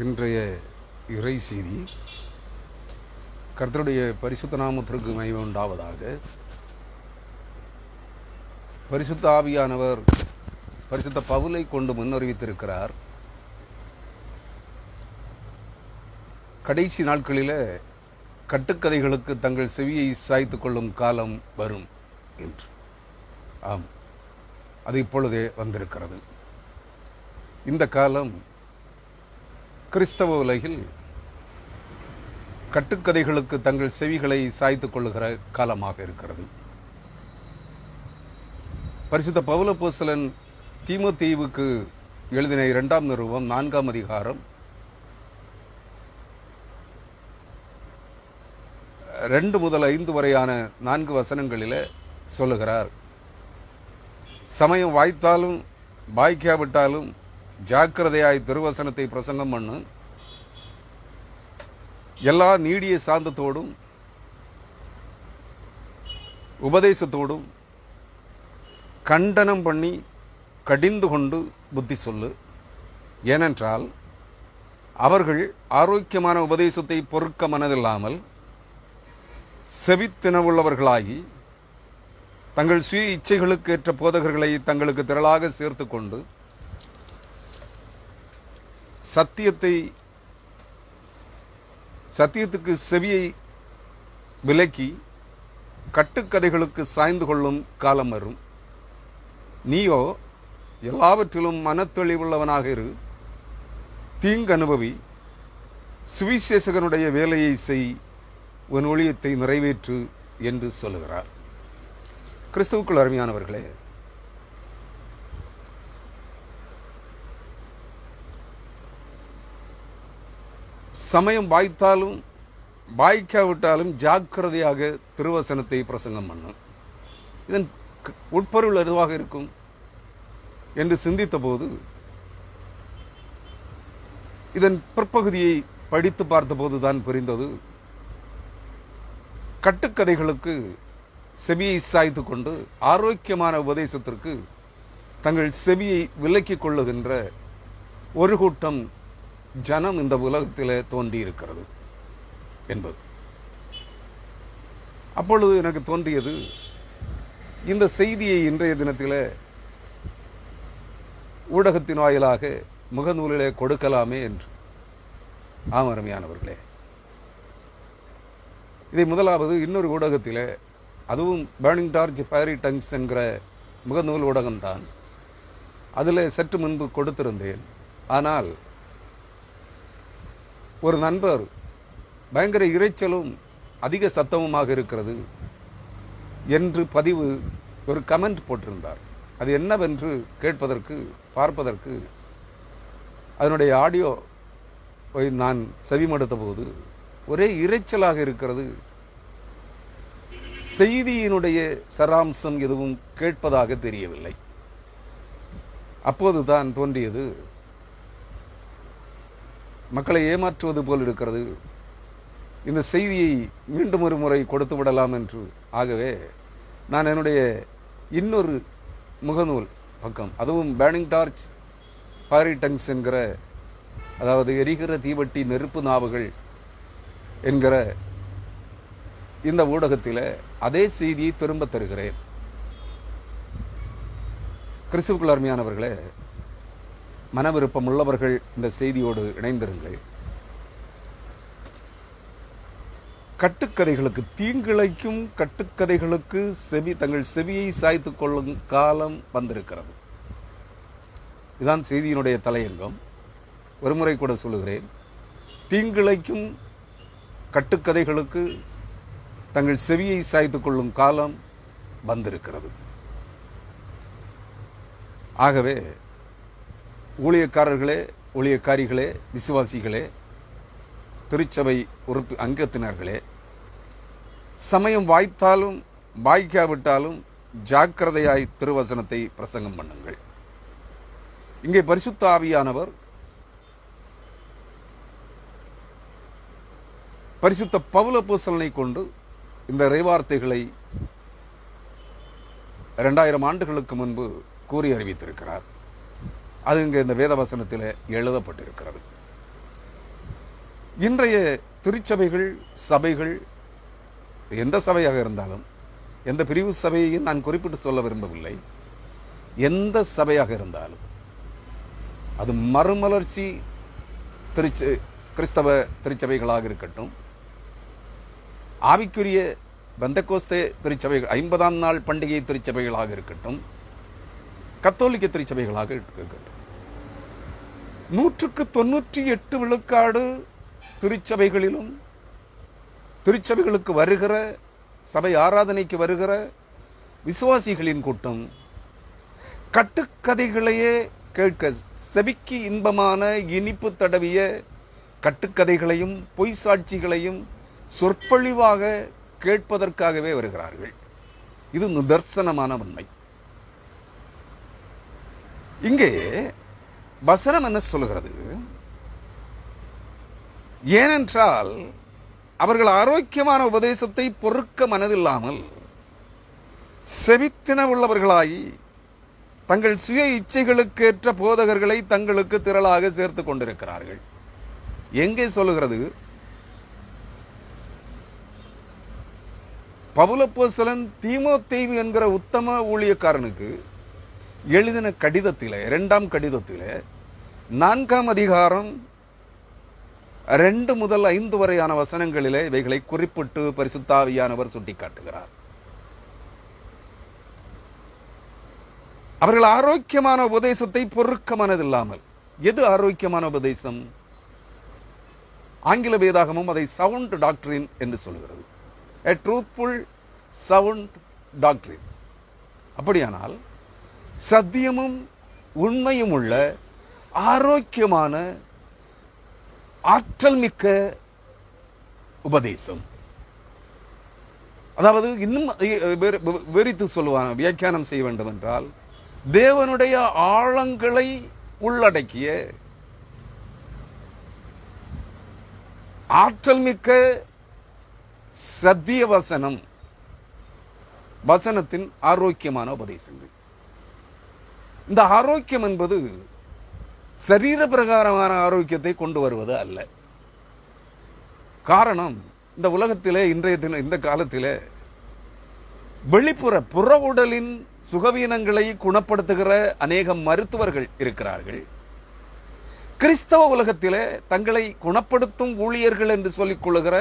இன்றைய இறை செய்தி கர்த்தருடைய பரிசுத்த நாமத்திற்கு மகிமை உண்டாவதாக. பரிசுத்த ஆவியானவர் பரிசுத்த பவுலை கொண்டு முன்னறிவித்திருக்கிறார். கடைசி நாட்களில் கட்டுக்கதைகளுக்கு தங்கள் செவியை சாய்த்துக் கொள்ளும் காலம் வரும் என்று. ஆம், அது இப்பொழுதே வந்திருக்கிறது. இந்த காலம் கிறிஸ்தவ உலகில் கட்டுக்கதைகளுக்கு தங்கள் செவிகளை சாய்த்துக் கொள்ளுகிற காலமாக இருக்கிறது. பரிசுத்த பவுல் அப்போஸ்தலன் தீமோத்தேயுவுக்கு எழுதின 2ஆம் நிருபம் 4ஆம் அதிகாரம் 2 முதல் 5 வரையான 4 வசனங்களில் சொல்லுகிறார். சமயம் வாய்த்தாலும் வாய்க்காவிட்டாலும் ஜாக்கிரதையாய் திருவசனத்தை பிரசங்கம் பண்ணு, எல்லா நீடிய சாந்தத்தோடும் உபதேசத்தோடும் கண்டனம் பண்ணி கடிந்து கொண்டு புத்தி சொல்லு. ஏனென்றால் அவர்கள் ஆரோக்கியமான உபதேசத்தை பொறுக்க மனதில்லாமல் செவித்தினவுள்ளவர்களாகி தங்கள் சுய இச்சைகளுக்கு ஏற்ற போதகர்களை தங்களுக்கு திரளாக சேர்த்து கொண்டு சத்தியத்துக்கு செவியை விலக்கி கட்டுக்கதைகளுக்கு சாய்ந்து கொள்ளும் காலம் வரும். நீயோ எல்லாவற்றிலும் மனத்தெளிவுள்ளவனாக இரு, தீங்கு அனுபவி, சுவிசேஷகனுடைய வேலையை செய், உன் ஊழியத்தை நிறைவேற்று என்று சொல்லுகிறார். கிறிஸ்துவுக்குள் அருமையானவர்களே, சமயம் வாய்த்தாலும் வாய்க்காவிட்டாலும் ஜாக்கிரதையாக திருவசனத்தை பிரசங்கம் பண்ணும். இதன் உட்பொருள் எதுவாக இருக்கும் என்று சிந்தித்த போது, இதன் பிற்பகுதியை படித்து பார்த்த போதுதான் புரிந்தது, கட்டுக்கதைகளுக்கு செவியை சாய்த்து கொண்டு ஆரோக்கியமான உபதேசத்திற்கு தங்கள் செவியை விலக்கிக் கொள்ளுகின்ற ஒரு கூட்டம் ஜனம் இந்த உலகத்தில் தோன்றியிருக்கிறது என்பது. அப்பொழுது எனக்கு தோன்றியது, இந்த செய்தியை இன்றைய தினத்தில் ஊடகத்தின் வாயிலாக முகநூலிலே கொடுக்கலாமே என்று. ஆம் அருமையானவர்களே, இதை முதலாவது இன்னொரு ஊடகத்தில், அதுவும் பர்னிங் டார்ச் ஃபயரி டங்ஸ் என்கிற முகநூல் ஊடகம்தான், அதில் சற்று முன்பு கொடுத்திருந்தேன். ஆனால் ஒரு நண்பர் பயங்கர இரைச்சலும் அதிக சத்தமுமாக இருக்கிறது என்று பதிவு ஒரு கமெண்ட் போட்டிருந்தார். அது என்னவென்று பார்ப்பதற்கு அதனுடைய ஆடியோ நான் செவிமடுத்த போது ஒரே இரைச்சலாக இருக்கிறது. செய்தியினுடைய சராம்சம் எதுவும் கேட்பதாக தெரியவில்லை. அப்போதுதான் தோன்றியது, மக்களை ஏமாற்றுவது போல் இருக்கிறது, இந்த செய்தியை மீண்டும் ஒரு முறை கொடுத்து விடலாம் என்று. ஆகவே நான் என்னுடைய இன்னொரு முகநூல் பக்கம், அதுவும் பர்னிங் டார்ச் ஃபயரி டங்ஸ் என்கிற, அதாவது எரிகிற தீவட்டி நெருப்பு நாவுகள் என்கிற இந்த ஊடகத்தில் அதே செய்தியை திரும்ப தருகிறேன். கிறிஸ்துவுக்குள் அருமையானவர்களே, மன விருப்பம் உள்ளவர்கள் இந்த செய்தியோடு இணைந்திருங்கள். கட்டுக்கதைகளுக்கு தீங்கிழைக்கும் கட்டுக்கதைகளுக்கு தங்கள் செவியை சாய்த்துக் கொள்ளும் காலம் வந்திருக்கிறது. இதுதான் செய்தியினுடைய தலையங்கம். ஒருமுறை கூட சொல்லுகிறேன், தீங்கிழைக்கும் கட்டுக்கதைகளுக்கு தங்கள் செவியை சாய்த்துக் கொள்ளும் காலம் வந்திருக்கிறது. ஆகவே ஊழியக்காரர்களே, ஊழியக்காரிகளே, விசுவாசிகளே, திருச்சபை அங்கத்தினர்களே, சமயம் வாய்த்தாலும் வாய்க்காவிட்டாலும் ஜாக்கிரதையாய் திருவசனத்தை பிரசங்கம் பண்ணுங்கள். இங்கே பரிசுத்த ஆவியானவர் பரிசுத்த பவுல் அப்போஸ்தலனை கொண்டு இந்த இறைவார்த்தைகளை 2000 ஆண்டுகளுக்கு முன்பு கூறி அறிவித்திருக்கிறார். அது இங்கே இந்த வேத வசனத்தில் எழுதப்பட்டிருக்கிறது. இன்றைய திருச்சபைகள், சபைகள், எந்த சபையாக இருந்தாலும், எந்த பிரிவு சபையையும் நான் குறிப்பிட்டு சொல்ல விரும்பவில்லை, எந்த சபையாக இருந்தாலும் அது மறுமலர்ச்சி கிறிஸ்தவ திருச்சபைகளாக இருக்கட்டும், ஆவிக்குரிய பெந்தகோஸ்தே திருச்சபைகள், 50ஆம் நாள் பண்டிகை திருச்சபைகளாக இருக்கட்டும், கத்தோலிக்க திருச்சபைகளாக இருக்கட்டும், 198 விழுக்காடு திருச்சபைகளிலும் திருச்சபைகளுக்கு வருகிற, சபை ஆராதனைக்கு வருகிற விசுவாசிகளின் கூட்டம் கட்டுக்கதைகளையே கேட்க, செவிக்கு இன்பமான இனிப்பு தடவிய கட்டுக்கதைகளையும் பொய் சாட்சிகளையும் சொற்பொழிவாக கேட்பதற்காகவே வருகிறார்கள். இது நிதர்சனமான உண்மை. இங்கே வசனம் என்ன சொல்கிறது? ஏனென்றால் அவர்கள் ஆரோக்கியமான உபதேசத்தை பொறுக்க மனதில்லாமல் செவித்தின உள்ளவர்களாய் தங்கள் சுய இச்சைகளுக்கேற்ற போதகர்களை தங்களுக்கு திரளாக சேர்த்துக் கொண்டிருக்கிறார்கள். எங்கே சொல்லுகிறது? பவுலப்போஸ்தலன் தீமோத்தேயு என்கிற உத்தம ஊழியக்காரனுக்கு எழுதின கடிதத்திலே, 2ஆம் கடிதத்திலே 4ஆம் அதிகாரம் 2 முதல் 5 வரையான வசனங்களிலே இவைகளை குறிப்பிட்டு பரிசுத்த ஆவியானவர் சுட்டிக்காட்டுகிறார். அவர்கள் ஆரோக்கியமான உபதேசத்தை பொறுக்க மனதில்லாமல். எது ஆரோக்கியமான உபதேசம்? ஆங்கில வேதாகமும் அதை சவுண்ட் டாக்டரின் என்று சொல்கிறது. A truthful sound doctrine. அப்படியானால் சத்தியமும் உண்மையும் உள்ள ஆரோக்கியமான ஆற்றல் மிக்க உபதேசம். அதாவது இன்னும் விரித்து சொல்லுவாங்க, வியாக்கியானம் செய்ய வேண்டும் என்றால், தேவனுடைய ஆழங்களை உள்ளடக்கிய ஆற்றல் மிக்க சத்திய வசனம், வசனத்தின் ஆரோக்கியமான உபதேசங்கள். இந்த ஆரோக்கியம் என்பது சரீர பிரகாரமான ஆரோக்கியத்தை கொண்டு வருவது அல்ல. காரணம், இந்த உலகத்திலே இந்த காலத்திலே வெளிப்புற புற உடலின் சுகவீனங்களை குணப்படுத்துகிற அநேக மருத்துவர்கள் இருக்கிறார்கள். கிறிஸ்தவ உலகத்திலே தங்களை குணப்படுத்தும் ஊழியர்கள் என்று சொல்லிக் கொள்ளுகிற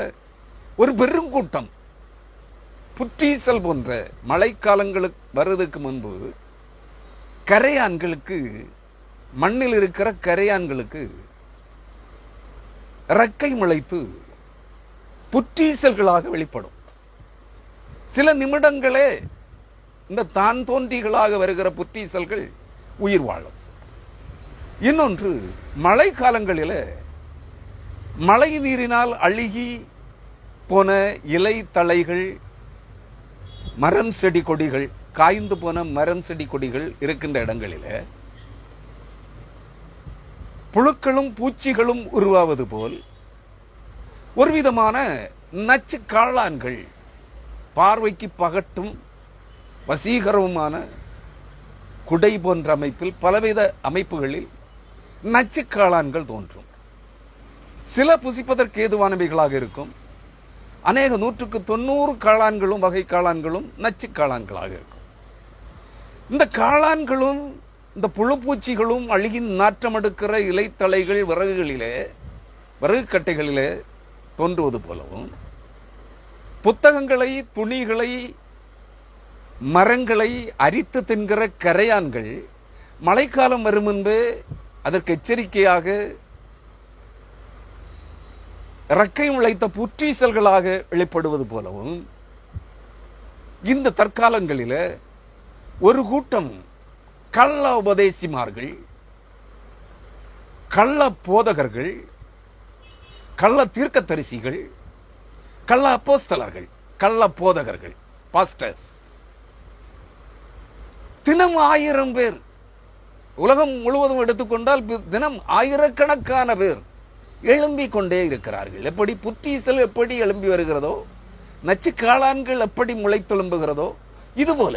ஒரு பெருங்கூட்டம், புற்றீசல் போன்ற மழைக்காலங்களுக்கு வருவதற்கு முன்பு கரையான்களுக்கு, மண்ணில் இருக்கிற கரையான்களுக்கு இறக்கை முளைத்து புற்றீசல்களாக வெளிப்படும். சில நிமிடங்களே இந்த தான் தோன்றிகளாக வருகிற புற்றீசல்கள் உயிர் வாழும். இன்னொன்று, மழை காலங்களிலே மழை நீரினால் அழுகி போன இலை தழைகள், மரம் செடி கொடிகள், காய்ந்து போன மரம் செடி கொடிகள் இருக்கின்ற இடங்களிலே புழுக்களும் பூச்சிகளும் உருவாவது போல் ஒருவிதமான நச்சு காளான்கள், பார்வைக்கு பகட்டும் வசீகரவுமான குடை போன்ற அமைப்பில், பலவித அமைப்புகளில் நச்சு காளான்கள் தோன்றும். சில புசிப்பதற்கு ஏதுவானவைகளாக இருக்கும். அநேக 190 காளான்களும், வகை காளான்களும் நச்சு காளான்களாக இருக்கும். இந்த காளான்களும் இந்த புழுப்பூச்சிகளும் அழுகின் நாற்றம் எடுக்கிற இலைத்தளைகள் விறகுகளிலே, விறகு கட்டைகளிலே தோன்றுவது போலவும், புத்தகங்களை, துணிகளை, மரங்களை அரித்து தின்கிற கரையான்கள் மழைக்காலம் வரும் முன்பே அதற்கு எச்சரிக்கையாக இறக்கை முளைத்த புற்றீசல்களாக வெளிப்படுவது போலவும், இந்த தற்காலங்களில் ஒரு கூட்டம் கள்ள உபதேசிமார்கள், கள்ள போதகர்கள், கள்ள தீர்க்கதரிசிகள், கள்ள அப்போஸ்தலர்கள், கள்ள போதகர்கள், பாஸ்டர்ஸ், தினம் 1000 பேர், உலகம் முழுவதும் எடுத்துக்கொண்டால் தினம் ஆயிரக்கணக்கான பேர் எழும்பிக் கொண்டே இருக்கிறார்கள். எப்படி புற்றீசல் எப்படி எழும்பி வருகிறதோ, நச்சு காளான்கள் எப்படி முளைத்தெழும்புகிறதோ, இதுபோல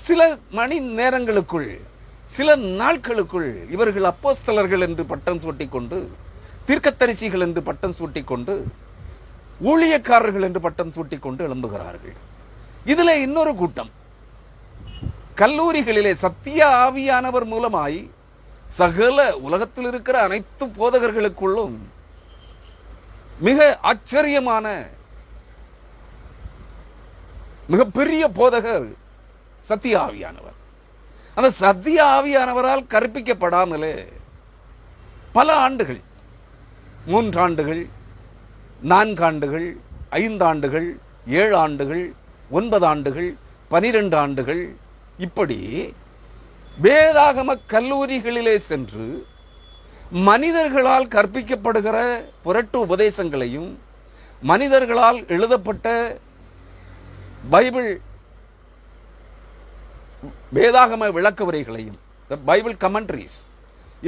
சில மணி நேரங்களுக்குள், சில நாட்களுக்குள் இவர்கள் அப்போஸ்தலர்கள் என்று பட்டம் சூட்டிக் கொண்டு தீர்க்கதரிசிகள் என்று பட்டம் சூட்டிக்கொண்டு, ஊழியக்காரர்கள் என்று பட்டம் சூட்டிக்கொண்டு எழும்புகிறார்கள். இதுல இன்னொரு கூட்டம் கல்லூரிகளிலே சத்திய ஆவியானவர் மூலமாய் சகல உலகத்தில் இருக்கிற அனைத்து போதகர்களுக்குள்ளும் மிக ஆச்சரியமான மிகப்பெரிய போதகர் சத்திய ஆவியானவர். அந்த சத்திய ஆவியானவரால் கற்பிக்கப்படாமலே பல ஆண்டுகள், 3 ஆண்டுகள், 4 ஆண்டுகள், 5 ஆண்டுகள், 7 ஆண்டுகள், 9 ஆண்டுகள், 12 ஆண்டுகள், இப்படி வேதாகம கல்லூரிகளிலே சென்று மனிதர்களால் கற்பிக்கப்படுகிற புரட்டு உபதேசங்களையும், மனிதர்களால் எழுதப்பட்ட பைபிள் வேதாகம விளக்க உரைகளையும், பைபிள் கமெண்ட்ரிஸ்,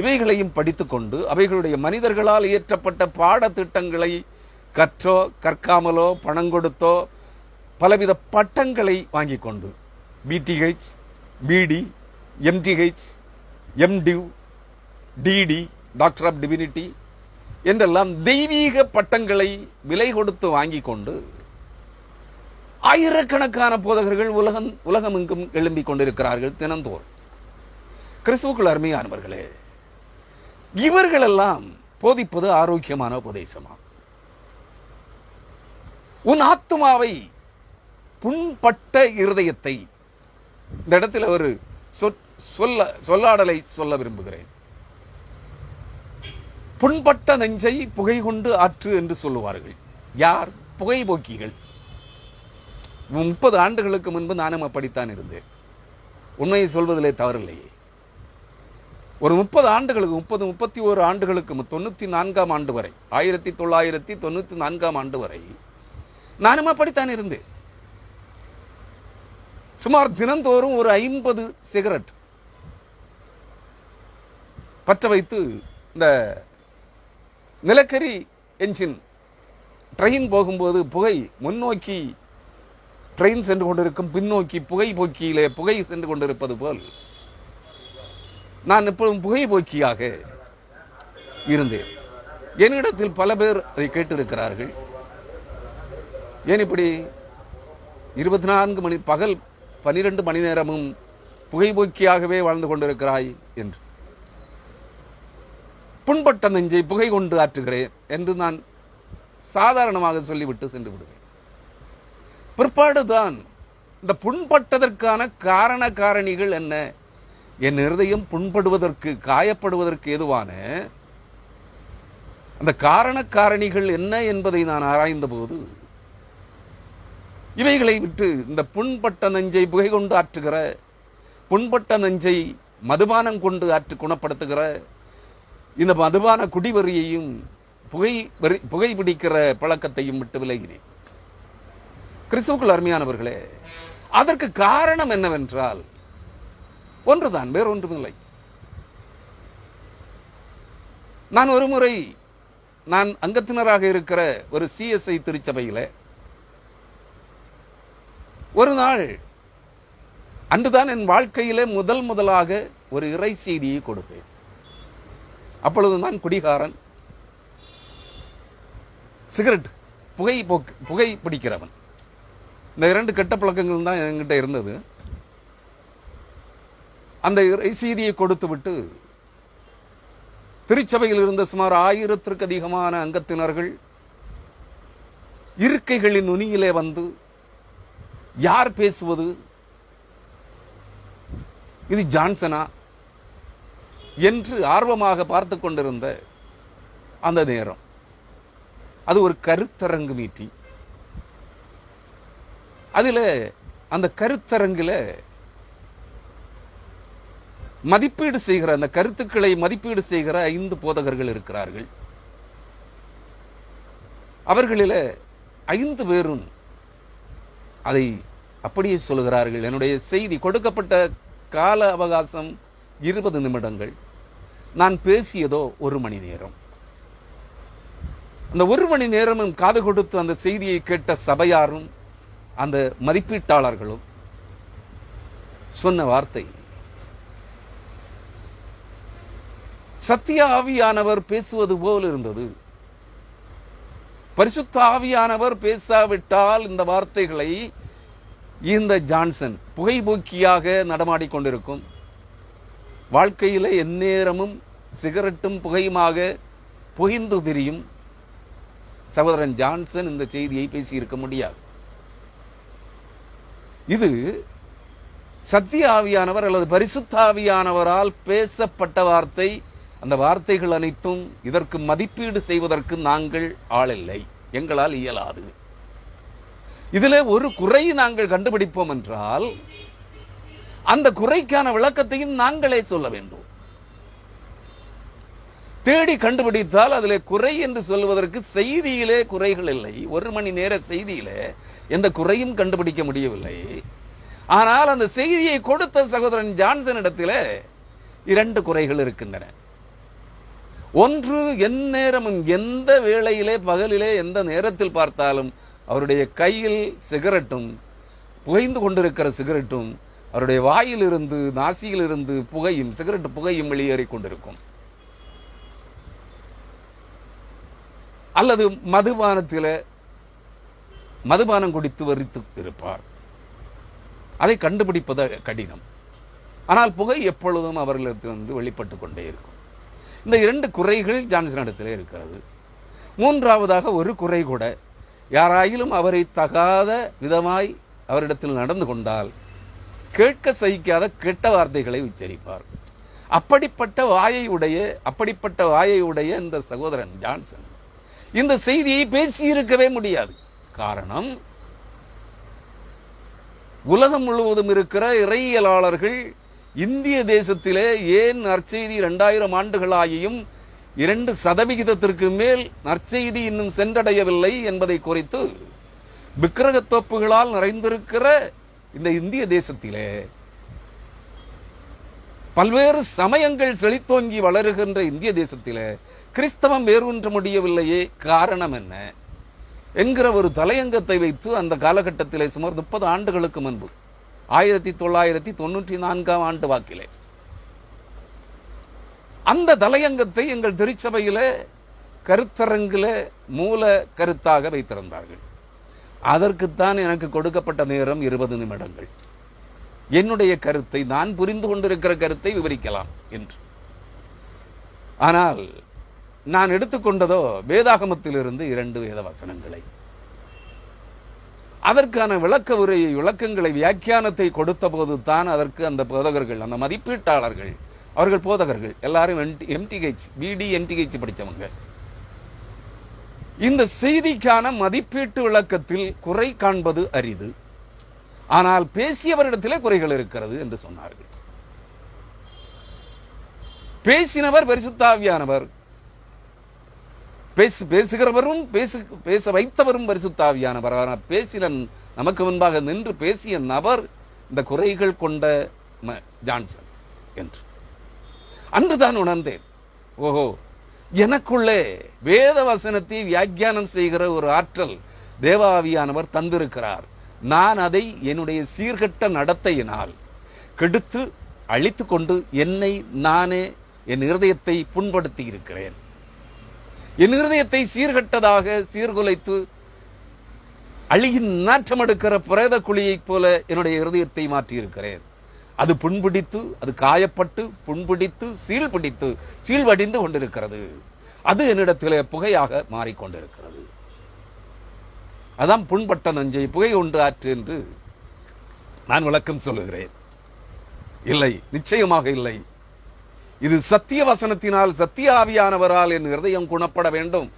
இவைகளையும் படித்துக்கொண்டு அவைகளுடைய மனிதர்களால் இயற்றப்பட்ட பாடத்திட்டங்களை கற்றோ கற்காமலோ பணம் கொடுத்தோ பலவித பட்டங்களை வாங்கிக் கொண்டு BTH, BD, MTH, MDiv, DD, doctor of divinity என்றெல்லாம் தெய்வீக பட்டங்களை விலை கொடுத்து வாங்கிக் கொண்டு ஆயிரக்கணக்கான போதகர்கள் உலகமெங்கும் எழும்பிக் கொண்டிருக்கிறார்கள் தினந்தோறும். கிறிஸ்துவுக்குள் அருமையானவர்களே, இவர்களெல்லாம் போதிப்பது ஆரோக்கியமான உபதேசமா? உன் ஆத்துமாவை புண்பட்ட இருதயத்தை, இந்த இடத்தில் ஒரு சொல்லாடலை சொல்ல விரும்புகிறேன். புண்பட்ட நெஞ்சை புகை கொண்டு ஆற்று என்று சொல்லுவார்கள். யார்? புகைபோக்கிகள். 30 ஆண்டுகளுக்கு முன்பு நானும் அப்படித்தான் இருந்தேன். உண்மையை சொல்வதிலே தவறில்லையே. ஒரு 30 ஆண்டுகளுக்கு 31 ஆண்டுகளுக்கு 94ஆம் ஆண்டு வரை, 1994ஆம் ஆண்டு வரை நானும் அப்படித்தான் இருந்தேன். சுமார் தினந்தோறும் ஒரு 50 சிகரெட் பற்ற வைத்து, இந்த நிலக்கரி என்ஜின் ட்ரெயின் போகும்போது புகை முன்னோக்கி ட்ரெயின் சென்று கொண்டிருக்கும், பின்னோக்கி புகை போக்கியிலே புகை சென்று கொண்டிருப்பது போல் நான் எப்பொழுதும் புகை போக்கியாக இருந்தேன். என்னிடத்தில் பல பேர் அதை கேட்டிருக்கிறார்கள். ஏன் இப்படி 24 மணி பகல் 12 மணி நேரமும் புகைபோக்கியாகவே வாழ்ந்து கொண்டிருக்கிறாய் என்று. புண்பட்ட நெஞ்சை புகை கொண்டு ஆற்றுகிறேன் என்று நான் சாதாரணமாக சொல்லிவிட்டு சென்று விடுவேன். பிற்பாடுதான் இந்த புண்பட்டதற்கான காரண காரணிகள் என்ன, என் இருதயம் புண்படுவதற்கு, காயப்படுவதற்கு ஏதுவான அந்த காரண காரணிகள் என்ன என்பதை நான் ஆராய்ந்த போது, இவைகளை விட்டு இந்த புண்பட்ட நெஞ்சை புகை கொண்டு ஆற்றுகிற, புண்பட்ட நெஞ்சை மதுபானம் கொண்டு ஆற்று குணப்படுத்துகிற இந்த மதுபான குடிவெறியையும் புகைப்பிடிக்கிற பழக்கத்தையும் விட்டு விலகினேன். கிறிஸ்துவுக்குள் அருமையானவர்களே, அதற்கு காரணம் என்னவென்றால் ஒன்றுதான், வேறொன்றுமில்லை. நான் ஒரு முறை, நான் அங்கத்தினராக இருக்கிற ஒரு CSI திருச்சபையில் ஒரு நாள், அன்றுதான் என் வாழ்க்கையிலே முதலாக ஒரு இறை செய்தியை கொடுத்தேன். அப்பொழுது நான் குடிகாரன், சிகரெட் புகை பிடிக்கிறவன். இந்த 2 கெட்ட பழக்கங்கள் தான் என்கிட்ட இருந்தது. அந்த இறை செய்தியை கொடுத்து விட்டு திருச்சபையில் இருந்த சுமார் 1000த்திற்கு அதிகமான அங்கத்தினர்கள் இருக்கைகளின் நுனியிலே வந்து, யார் பேசுவது, இது ஜான்சனா என்று ஆர்வமாக பார்த்து கொண்டிருந்த அந்த நேரம், அது ஒரு கருத்தரங்கு மீட்டிங். அதில் அந்த கருத்தரங்கில் மதிப்பீடு செய்கிற, அந்த கருத்துக்களை மதிப்பீடு செய்கிற 5 போதகர்கள் இருக்கிறார்கள். அவர்களில் 5 பேரும் அதை அப்படியே சொல்லுகிறார்கள். என்னுடைய செய்தி, கொடுக்கப்பட்ட கால அவகாசம் 20 நிமிடங்கள், நான் பேசியதோ 1 மணி நேரம். அந்த 1 மணி நேரமும் காது கொடுத்து அந்த செய்தியை கேட்ட சபையாரும் அந்த மதிப்பீட்டாளர்களும் சொன்ன வார்த்தை, சத்திய ஆவியானவர் பேசுவது போல் இருந்தது. பரிசுத்த ஆவியானவர் பேசாவிட்டால் இந்த வார்த்தைகளை இந்த ஜான்சன் புகைபோக்கியாக நடமாடிக்கொண்டிருக்கும். வாழ்க்கையில எந்நேரமும் சிகரெட்டும் புகையுமாக புகைந்து திரியும் சகோதரன் ஜான்சன் இந்த செய்தியை பேசியிருக்க முடியாது. இது சத்திய ஆவியானவர் அல்லது பரிசுத்த ஆவியானவரால் பேசப்பட்ட வார்த்தை. அந்த வார்த்தைகள் அனைத்தும் இதற்கு மதிப்பீடு செய்வதற்கு நாங்கள் ஆளில்லை, எங்களால் இயலாது. இதிலே ஒரு குறை நாங்கள் கண்டுபிடிப்போம் என்றால் அந்த குறைக்கான விளக்கத்தையும் நாங்களே சொல்ல வேண்டும். தேடி கண்டுபிடித்தால் அதிலே குறை என்று சொல்வதற்கு செய்தியிலே குறைகள் இல்லை. 1 மணி நேர செய்தியிலே எந்த குறையும் கண்டுபிடிக்க முடியவில்லை. ஆனால் அந்த செய்தியை கொடுத்த சகோதரன் ஜான்சன் இடத்திலே 2 குறைகள் இருக்கின்றன. ஒன்று, எந்நேரமும் எந்த வேளையிலே பகலிலே எந்த நேரத்தில் பார்த்தாலும் அவருடைய கையில் சிகரெட்டும், புகைந்து கொண்டிருக்கிற சிகரெட்டும், அவருடைய வாயிலிருந்து நாசியிலிருந்து புகையும், சிகரெட் புகையும் வெளியேறிக் கொண்டிருக்கும். அல்லது மதுபானம் குடித்து வரித்து இருப்பார். அதை கண்டுபிடிப்பது கடினம். ஆனால் புகை எப்பொழுதும் அவர்களிடத்திலிருந்து வெளிப்பட்டுக் கொண்டே இருக்கும். இந்த 2 குறைகள் ஜான்சன் இடத்திலே இருக்கிறது. மூன்றாவதாக ஒரு குறை கூட, யாராயிலும் அவரை தகாத விதமாய் அவரிடத்தில் நடந்து கொண்டால் கேட்க சகிக்காத கெட்ட வார்த்தைகளை உச்சரிப்பார். அப்படிப்பட்ட வாயை உடைய இந்த சகோதரன் ஜான்சன் இந்த செய்தியை பேசியிருக்கவே முடியாது. காரணம், உலகம் முழுவதும் இருக்கிற இறையியலாளர்கள் இந்திய தேசத்திலே ஏன் நற்செய்தி 2000 ஆண்டுகளாகியும் 2% மேல் நற்செய்தி இன்னும் சென்றடையவில்லை என்பதை குறித்து விக்கிரகத்தோப்புகளால் நிறைந்திருக்கிற இந்த இந்திய தேசத்திலே பல்வேறு சமயங்கள் செழித்தோங்கி வளருகின்ற இந்திய தேசத்திலே கிறிஸ்தவம் வேரூன்ற முடியவில்லையே, காரணம் என்ன என்கிற ஒரு தலையங்கத்தை வைத்து அந்த காலகட்டத்திலே சுமார் 30 ஆண்டுகளுக்கு முன்பு 1994ஆம் ஆண்டு வாக்கிலே அந்த தலையங்கத்தை எங்கள் திருச்சபையில கருத்தரங்கில மூல கருத்தாக வைத்திருந்தார்கள். அதற்குத்தான் எனக்கு கொடுக்கப்பட்ட நேரம் 20 நிமிடங்கள். என்னுடைய கருத்தை, நான் புரிந்து கொண்டிருக்கிற கருத்தை விவரிக்கலாம் என்று. ஆனால் நான் எடுத்துக்கொண்டதோ வேதாகமத்திலிருந்து 2 வேத வசனங்களை. அதற்கான விளக்கங்களை வியாக்கியானத்தை கொடுத்த போது தான் அதற்கு அந்த போதகர்கள், அந்த மதிப்பீட்டாளர்கள், அவர்கள் போதகர்கள் எல்லாரும் MTH படித்தவங்க, இந்த செய்திக்கான மதிப்பீட்டு விளக்கத்தில் குறை காண்பது அரிது, ஆனால் பேசியவரிடத்திலே குறைகள் இருக்கிறது என்று சொன்னார்கள். பேசினவர் பரிசுத்த ஆவியானவர், பேசுகிறவரும் பேச வைத்தவரும் பரிசுத்த ஆவியானவர். ஆனால் பேசின நமக்கு முன்பாக நின்று பேசிய நபர் இந்த குறைகள் கொண்ட ஜான்சன் என்று அன்றுதான் உணர்ந்தேன். ஓஹோ, எனக்குள்ளே வேத வசனத்தை வியாக்கியானம் செய்கிற ஒரு ஆற்றல் தேவாவியானவர் தந்திருக்கிறார். நான் அதை என்னுடைய சீர்கட்ட நடத்தையினால் கெடுத்து அழித்துக் கொண்டு என்னை நானே என் இருதயத்தை புண்படுத்தி இருக்கிறேன். என் இருதயத்தை சீர்கட்டதாக சீர்குலைத்து அழியின் நாற்றம் எடுக்கிற பிரேத குழியைப் போல என்னுடைய இருதயத்தை மாற்றியிருக்கிறேன். அது புண்பிடித்து, அது காயப்பட்டு புண்பிடித்து சீழ்வடிந்து கொண்டிருக்கிறது. அது என்னிடத்திலே புகையாக மாறிக்கொண்டிருக்கிறது. அதான் புண்பட்ட நஞ்சை புகை உண்டு ஆற்று என்று நான் விளக்கம் சொல்லுகிறேன். இல்லை, நிச்சயமாக இல்லை. இது சத்திய வசனத்தினால், சத்திய ஆவியானவரால் என் இருதயம் குணப்பட வேண்டும்.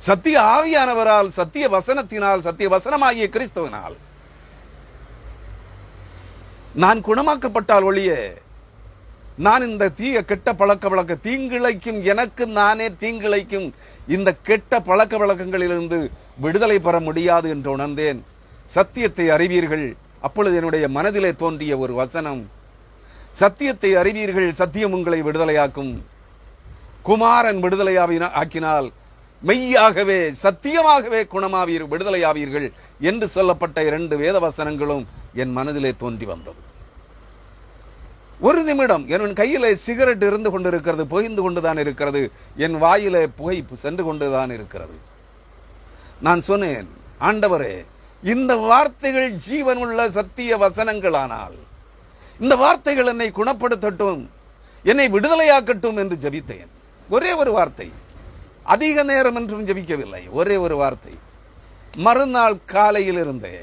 சத்திய ஆவியானவரால், சத்திய வசனத்தினால், சத்திய வசனமாகிய கிறிஸ்துவினால் நான் குணமாக்கப்பட்டால் ஒழிய நான் இந்த தீய கெட்ட பழக்க தீங்கிழைக்கும், எனக்கு நானே தீங்கிழைக்கும் இந்த கெட்ட பழக்க வழக்கங்களிலிருந்து விடுதலை பெற முடியாது என்று உணர்ந்தேன். சத்தியத்தை அறிவீர்கள். அப்பொழுது என்னுடைய மனதிலே தோன்றிய ஒரு வசனம், சத்தியத்தை அறிவீர்கள், சத்தியம் உங்களை விடுதலையாக்கும். குமாரன் விடுதலை ஆக்கினால் மெய்யாகவே சத்தியமாகவே விடுதலையாவீர்கள் என்று சொல்லப்பட்ட 2 வேத வசனங்களும் என் மனதிலே தோன்றி வந்தது. ஒரு நிமிடம் என் கையிலே சிகரெட் இருந்து கொண்டிருக்கிறது, புகைந்து கொண்டுதான் இருக்கிறது, என் வாயிலே புகை சென்று கொண்டுதான் இருக்கிறது. நான் சொன்னேன், ஆண்டவரே, இந்த வார்த்தைகள் ஜீவனுள்ள சத்திய வசனங்களானால் இந்த வார்த்தைகள் என்னை குணப்படுத்தட்டும், என்னை விடுதலையாக்கட்டும் என்று ஜெபித்தேன். ஒரே ஒரு வார்த்தை, அதிக நேரம் என்றும் ஜெபிக்கவில்லை, ஒரே ஒரு வார்த்தை. மறுநாள் காலையில் இருந்தே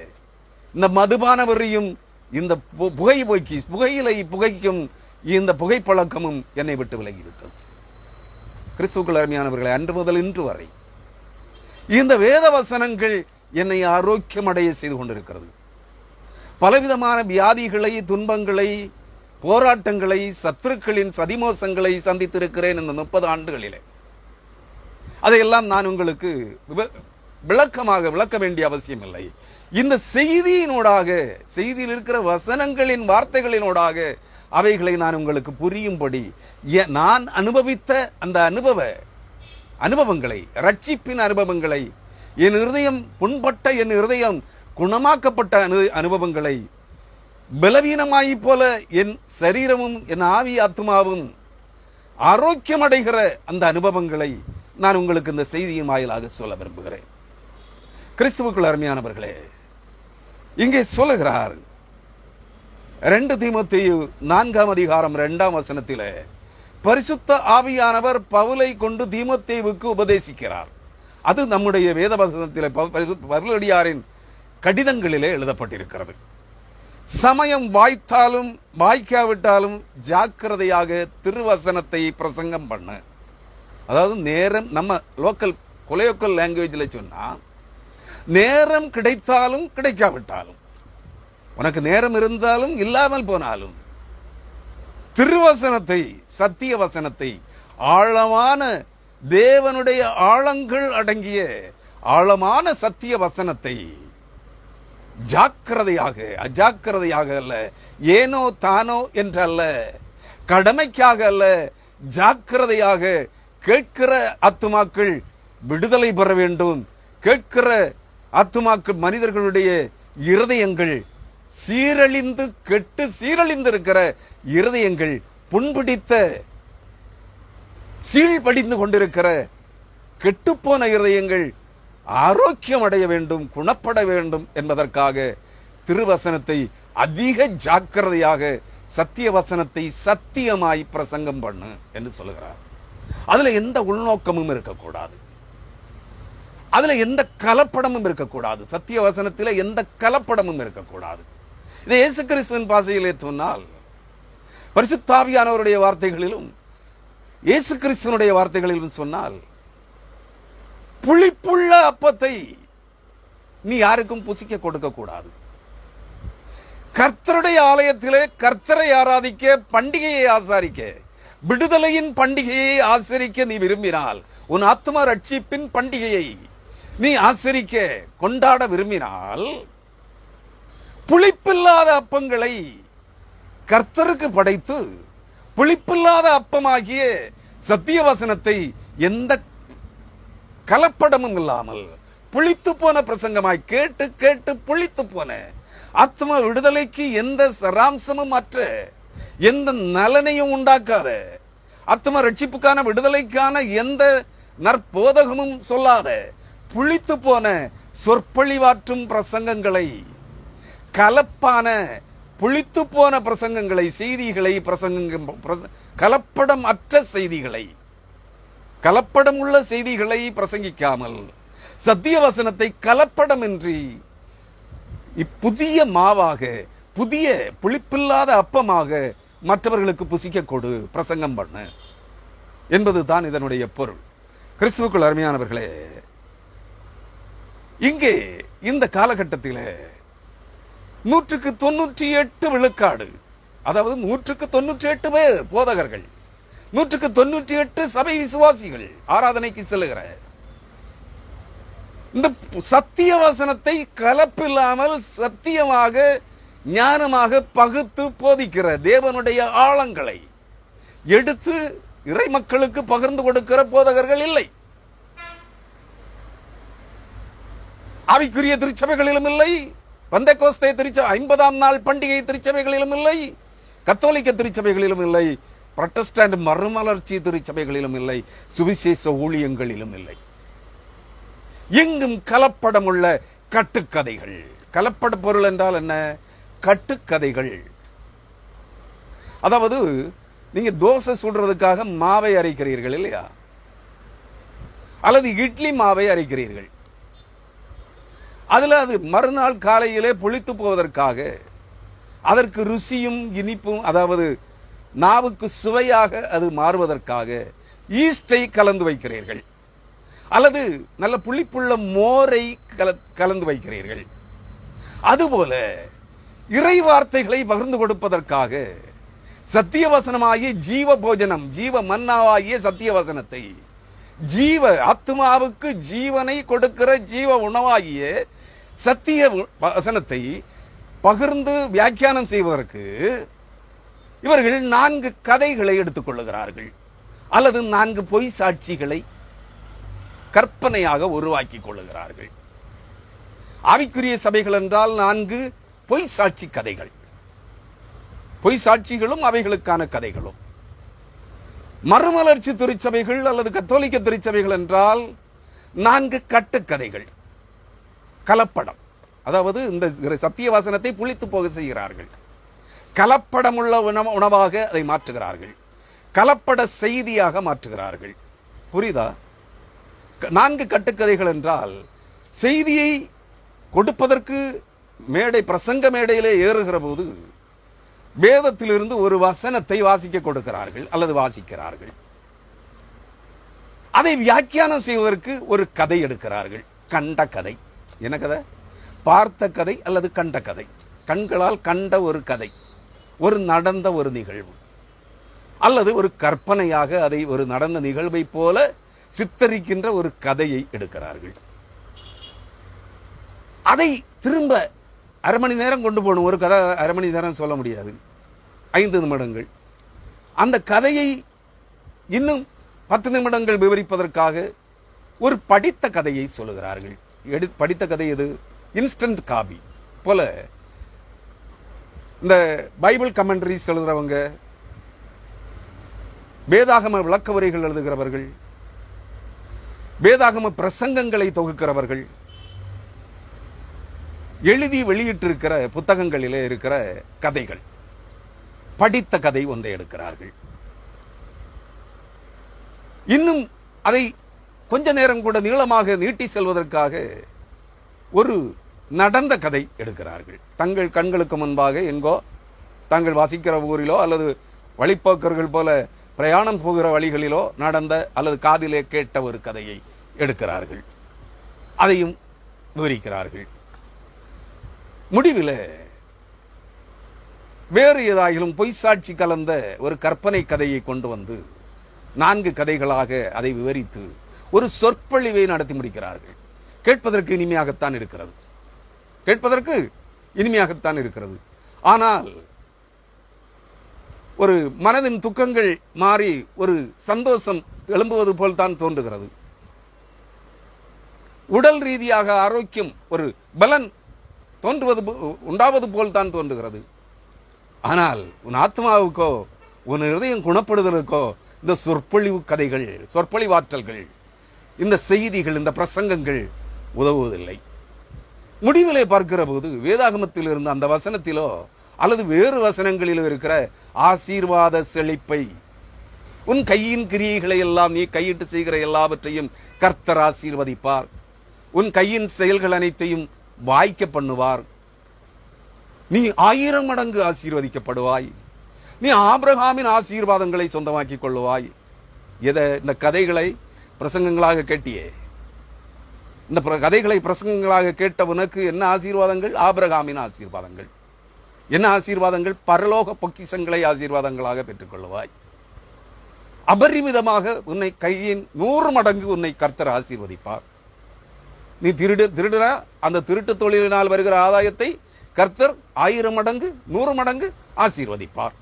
இந்த மதுபான வெறியும் இந்த புகையிலை புகைக்கும் இந்த புகைப்பழக்கமும் என்னை விட்டு விலகிவிட்டது. கிறிஸ்துவுக்குள் அருமையானவர்களை, அன்று முதல் இன்று வரை இந்த வேத வசனங்கள் என்னை ஆரோக்கியமடைய செய்து கொண்டிருக்கிறது. பலவிதமான வியாதிகளை, துன்பங்களை, போராட்டங்களை, சத்துருக்களின் சதிமோசங்களை சந்தித்திருக்கிறேன் இந்த 30 ஆண்டுகளிலே. அதையெல்லாம் நான் உங்களுக்கு விளக்கமாக விளக்க வேண்டிய அவசியம் இல்லை. இந்த செய்தியினூடாக, செய்தியில் இருக்கிற வசனங்களின் வார்த்தைகளினூடாக அவைகளை நான் உங்களுக்கு புரியும்படி நான் அனுபவித்த அந்த அனுபவங்களை, ரட்சிப்பின் அனுபவங்களை, என் இருதயம் புண்பட்ட, என் இருதயம் குணமாக்கப்பட்ட அனுபவங்களை, பலவீனமாயி போல என் சரீரமும் என் ஆவி ஆத்மாவும் ஆரோக்கியம் அடைகிற அந்த அனுபவங்களை நான் உங்களுக்கு இந்த செய்தியின் வாயிலாக சொல்ல விரும்புகிறேன். கிறிஸ்துவுக்குள் அருமையானவர்களே, இங்கே சொல்லுகிறார் 2 தீமோத்தேயு 4ஆம் அதிகாரம் 2ஆம் வசனத்திலே பரிசுத்த ஆவியானவர் பவுலை கொண்டு தீமோத்தேயுவுக்கு உபதேசிக்கிறார். அது நம்முடைய வேத வசனத்திலே பவுலடியாரின் கடிதங்களிலே எழுதப்பட்டிருக்கிறது. சமயம் வாய்த்தாலும் வாய்க்காவிட்டாலும் ஜாக்கிரதையாக திருவசனத்தை பிரசங்கம் பண்ண. அதாவது நேரம், நம்ம கொலையோக்கல் லாங்குவேஜில் சொன்னா, நேரம் கிடைத்தாலும் கிடைக்காவிட்டாலும், உனக்கு நேரம் இருந்தாலும் இல்லாமல் போனாலும், திருவசனத்தை, சத்திய வசனத்தை, ஆழமான தேவனுடைய ஆழங்கள் அடங்கிய ஆழமான சத்திய வசனத்தை ஜாக்கிரதையாக, அஜாக்கிரதையாக அல்ல, ஏனோ தானோ என்றல்ல, கடமைக்காக அல்ல, ஜாக்கிரதையாக கேட்கிற ஆத்துமாக்கள் விடுதலை பெற வேண்டும். கேட்கிற ஆத்துமாக்கள், மனிதர்களுடைய இருதயங்கள் சீரழிந்து கெட்டு சீரழிந்திருக்கிற இருதயங்கள், புண்பிடித்த சீழ்படிந்து கொண்டிருக்கிற கெட்டுப்போன இருதயங்கள் ஆரோக்கியம் அடைய வேண்டும், குணப்பட வேண்டும் என்பதற்காக திருவசனத்தை அதிக ஜாக்கிரதையாக, சத்திய வசனத்தை சத்தியமாய் பிரசங்கம் பண்ணு என்று சொல்லுகிறார். அதுல எந்த உள்நோக்கமும் இருக்கக்கூடாது, அதுல எந்த கலப்படமும் இருக்கக்கூடாது, சத்திய வசனத்தில எந்த கலப்படமும் இருக்கக்கூடாது. இதை இயேசு கிறிஸ்துவின் பாஷையிலே சொன்னால், பரிசுத்த ஆவியானவருடைய வார்த்தைகளிலும் இயேசு கிறிஸ்துவனுடைய வார்த்தைகளிலும் சொன்னால், புளிப்புள்ள அப்பத்தை நீ யாருக்கும் புசிக்க கொடுக்க கூடாது. கர்த்தருடைய ஆலயத்திலே கர்த்தரை ஆராதிக்க, பண்டிகையை ஆசாரிக்க, விடுதலையின் பண்டிகையை ஆசரிக்க நீ விரும்பினால், உன் ஆத்ம ரட்சிப்பின் பண்டிகையை நீ ஆசரிக்க, கொண்டாட விரும்பினால், புளிப்பில்லாத அப்பங்களை கர்த்தருக்கு படைத்து, புளிப்பில்லாத அப்பமாகிய சத்திய வசனத்தை எந்த கலப்படமும் இல்லாமல் புளித்து போன பிரசங்கமாய் கேட்டு கேட்டு புளித்து போன, ஆத்ம விடுதலைக்கு எந்த சராம்சமும் அற்ற, எந்த நலனையும் உண்டாக்காத, ஆத்ம ரட்சிப்புக்கான விடுதலைக்கான எந்த நற்போதகமும் சொல்லாத, புளித்து போன சொற்பொழிவாற்றும் பிரசங்கங்களை, கலப்பான புளித்து போன பிரசங்கங்களை, செய்திகளை, கலப்படம் அற்ற செய்திகளை, கலப்படம் உள்ள செய்திகளை பிரசங்கிக்காமல், சத்திய வசனத்தை கலப்படமின்றி புதிய மாவாக, புதிய புளிப்பில்லாத அப்பமாக மற்றவர்களுக்கு புசிக்க கொடு, பிரசங்கம் பண்ணு என்பதுதான் இதனுடைய பொருள். கிறிஸ்துவுக்குள் அருமையானவர்களே, இங்கே இந்த காலகட்டத்தில் 198 விழுக்காடு, அதாவது 198 பேர் போதகர்கள், 198 சபை விசுவாசிகள் ஆராதனைக்கு செல்லுகிற இந்த சத்திய வசனத்தை கலப்பில்லாமல் சத்தியமாக, ஞானமாக பகுத்து போதிக்கிற, தேவனுடைய ஆழங்களை எடுத்து இறை மக்களுக்கு பகிர்ந்து கொடுக்கிற போதகர்கள் இல்லை. ஆவிக்குரிய திருச்சபைகளிலும் இல்லை, பந்தைக்கோஸ்தே 50ஆம் நாள் பண்டிகை திருச்சபைகளிலும் இல்லை, கத்தோலிக்க திருச்சபைகளிலும் இல்லை, புரட்டஸ்டன்ட் மறுமலர்ச்சி திருச்சபைகளிலும் இல்லை, சுவிசேஷ ஊழியங்களிலும் இல்லை. எங்கும் கலப்படமுள்ள கட்டுக்கதைகள். கலப்பட பொருள் என்றால் என்ன? கட்டுக்கதைகள். அதாவது நீங்க தோசை சுடுறதுக்காக மாவை அரைக்கிறீர்கள் இல்லையா, அல்லது இட்லி மாவை அரைக்கிறீர்கள். அதுல அது மறுநாள் காலையிலே புளித்து போவதற்காக, அதற்கு ருசியும் இனிப்பும், அதாவது நாவுக்கு சுவையாக அது மாறுவதற்காக ஈஸ்டை கலந்து வைக்கிறீர்கள், அல்லது நல்ல புளிப்புள்ள மோரை கலந்து வைக்கிறீர்கள். அதுபோல இறை வார்த்தைகளை பகிர்ந்து கொடுப்பதற்காக சத்தியவசனமாகிய ஜீவ போஜனம், ஜீவ மன்னாவாகிய சத்தியவசனத்தை, ஜீவ ஆத்மாவுக்கு ஜீவனை கொடுக்கிற ஜீவ உணவாகிய சத்திய வசனத்தை பகிர்ந்து வியாக்கியானம் செய்வதற்கு இவர்கள் 4 கதைகளை எடுத்துக் கொள்ளுகிறார்கள், அல்லது 4 பொய் சாட்சிகளை கற்பனையாக உருவாக்கிக் கொள்ளுகிறார்கள். ஆவிக்குரிய சபைகள் என்றால் 4 பொய் சாட்சி கதைகள், பொய் சாட்சிகளும் அவைகளுக்கான கதைகளும். மறுமலர்ச்சி திருச்சபைகள் அல்லது கத்தோலிக்க திருச்சபைகள் என்றால் 4 கட்டுக்கதைகள், கலப்படம். அதாவது இந்த சத்தியவசனத்தை புளித்து போக செய்கிறார்கள், கலப்படமுள்ள உணவாக அதை மாற்றுகிறார்கள், கலப்பட செய்தியாக மாற்றுகிறார்கள். புரியுதா? 4 கட்டுக்கதைகள் என்றால் செய்தியை கொடுப்பதற்கு பிரசங்க மேடையிலே ஏறுகிற போது வேதத்திலிருந்து ஒரு வசனத்தை வாசிக்க கொடுக்கிறார்கள் அல்லது வாசிக்கிறார்கள். அதை வியாக்கியானம் செய்வதற்கு ஒரு கதை எடுக்கிறார்கள். கண்ட கதை. என்ன கதை? பார்த்த கதை அல்லது கண்ட கதை. கண்களால் கண்ட ஒரு கதை, ஒரு நடந்த ஒரு நிகழ்வு, அல்லது ஒரு கற்பனையாக அதை ஒரு நடந்த நிகழ்வை போல சித்தரிக்கின்ற ஒரு கதையை எடுக்கிறார்கள். அதை திரும்ப அரை மணி நேரம் கொண்டு போகணும். ஒரு கதை அரை மணி நேரம் சொல்ல முடியாது, 5 நிமிடங்கள். அந்த கதையை இன்னும் 10 நிமிடங்கள் விவரிப்பதற்காக ஒரு படித்த கதையை சொல்லுகிறார்கள். படித்த கதை எது? இன்ஸ்டன்ட் காபி போல. இந்த பைபிள் கமெண்டரிஸ் எழுதுறவங்க, வேதாகம விளக்க உரைகள் எழுதுகிறவர்கள், வேதாகம பிரசங்கங்களை தொகுக்கிறவர்கள், எழுதி வெளியிட்டிருக்கிற புத்தகங்களிலே இருக்கிற கதைகள், படித்த கதை ஒன்றை எடுக்கிறார்கள். இன்னும் அதை கொஞ்ச நேரம் கூட நீளமாக நீட்டி செல்வதற்காக ஒரு நடந்த கதை எடுக்கிறார்கள். தங்கள் கண்களுக்கு முன்பாக எங்கோ தாங்கள் வாசிக்கிற ஊரிலோ அல்லது வழிப்போக்கர்கள் போல பிரயாணம் போகிற வழிகளிலோ நடந்த அல்லது காதிலே கேட்ட ஒரு கதையை எடுக்கிறார்கள், அதையும் விவரிக்கிறார்கள். முடிவில் வேறு ஏதாயிலும் பொய் சாட்சி கலந்த ஒரு கற்பனை கதையை கொண்டு வந்து 4 கதைகளாக அதை விவரித்து ஒரு சொற்பொழிவை நடத்தி முடிக்கிறார்கள். கேட்பதற்கு இனிமையாகத்தான் இருக்கிறது, கேட்பதற்கு இனிமையாகத்தான் இருக்கிறது. ஆனால் ஒரு மனதின் துக்கங்கள் மாறி ஒரு சந்தோஷம் எழும்புவது போல் தான் தோன்றுகிறது. உடல் ரீதியாக ஆரோக்கியம், ஒரு பலன் உண்டாவது போல் தான் தோன்றுகிறது. ஆனால் உன் ஆத்மாவுக்கோ உன் இதயம் குணப்படுதலுக்கோ இந்த சொற்பொழிவு கதைகள், சொற்பொழிவாற்றல்கள், இந்த செய்திகள், இந்த பிரசங்கங்கள் உதவுவதில்லை. முடிவிலே பார்க்கிற போது வேதாகமத்தில் இருந்த அந்த வசனத்திலோ அல்லது வேறு வசனங்களிலோ இருக்கிற ஆசீர்வாத செழிப்பை, உன் கையின் கிரியைகளை எல்லாம் நீ கையிட்டு செய்கிற எல்லாவற்றையும் கர்த்தர் ஆசீர்வதிப்பார், உன் கையின் செயல்கள் அனைத்தையும் வாய்க்க பண்ணுவார், நீ 1000 மடங்கு ஆசீர்வதிக்கப்படுவாய், நீ ஆபிரகாமின் ஆசீர்வாதங்களை சொந்தமாக்கிக் கொள்ளுவாய். இந்த கதைகளை பிரசங்கங்களாக கேட்டியே, இந்த கதைகளை பிரசங்கங்களாக கேட்ட உனக்கு என்ன ஆசீர்வாதங்கள்? ஆபிரகாமின் ஆசீர்வாதங்கள். என்ன ஆசீர்வாதங்கள்? பரலோக பொக்கிஷங்களை ஆசீர்வாதங்களாக பெற்றுக்கொள்ளுவாய். அபரிமிதமாக உன்னை கையின் 100 மடங்கு உன்னை கர்த்தர் ஆசீர்வதிப்பார். நீ திருடுறா, அந்த திருட்டு தொழிலினால் வருகிற ஆதாயத்தை கர்த்தர் 1000 மடங்கு 100 மடங்கு ஆசீர்வதிப்பார்.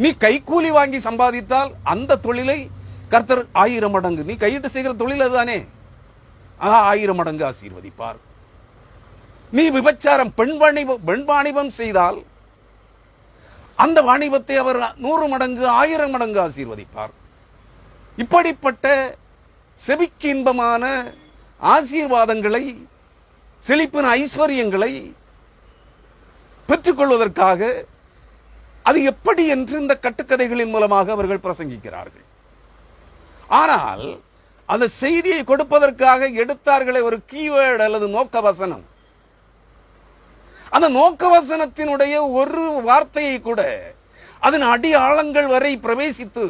நீ கைக்கூலி வாங்கி சம்பாதித்தால் அந்த தொழிலை கர்த்தர் 1000 மடங்கு, நீ கையிட்டு செய்கிற தொழில் அதுதானே, 1000 மடங்கு ஆசீர்வதிப்பார். நீ விபச்சாரம் பெண்வாணிபம் செய்தால் அந்த வாணிபத்தை அவர் 100 மடங்கு 1000 மடங்கு ஆசீர்வதிப்பார். இப்படிப்பட்ட செவிக்கு இன்பமான ஆசீர்வாதங்களை, செழிப்பின் ஐஸ்வர்யங்களை பெற்றுக்கொள்வதற்காக அது எப்படி என்று இந்த கட்டுக்கதைகளின் மூலமாக அவர்கள் பிரசங்கிக்கிறார்கள். ஆனால் அந்த செய்தியை கொடுப்பதற்காக எடுத்தார்களே ஒரு கீவேர்டு அல்லது நோக்க வசனம், அந்த நோக்க வசனத்தினுடைய ஒரு வார்த்தையை கூட அதன் அடி ஆழங்கள் வரை பிரவேசித்து,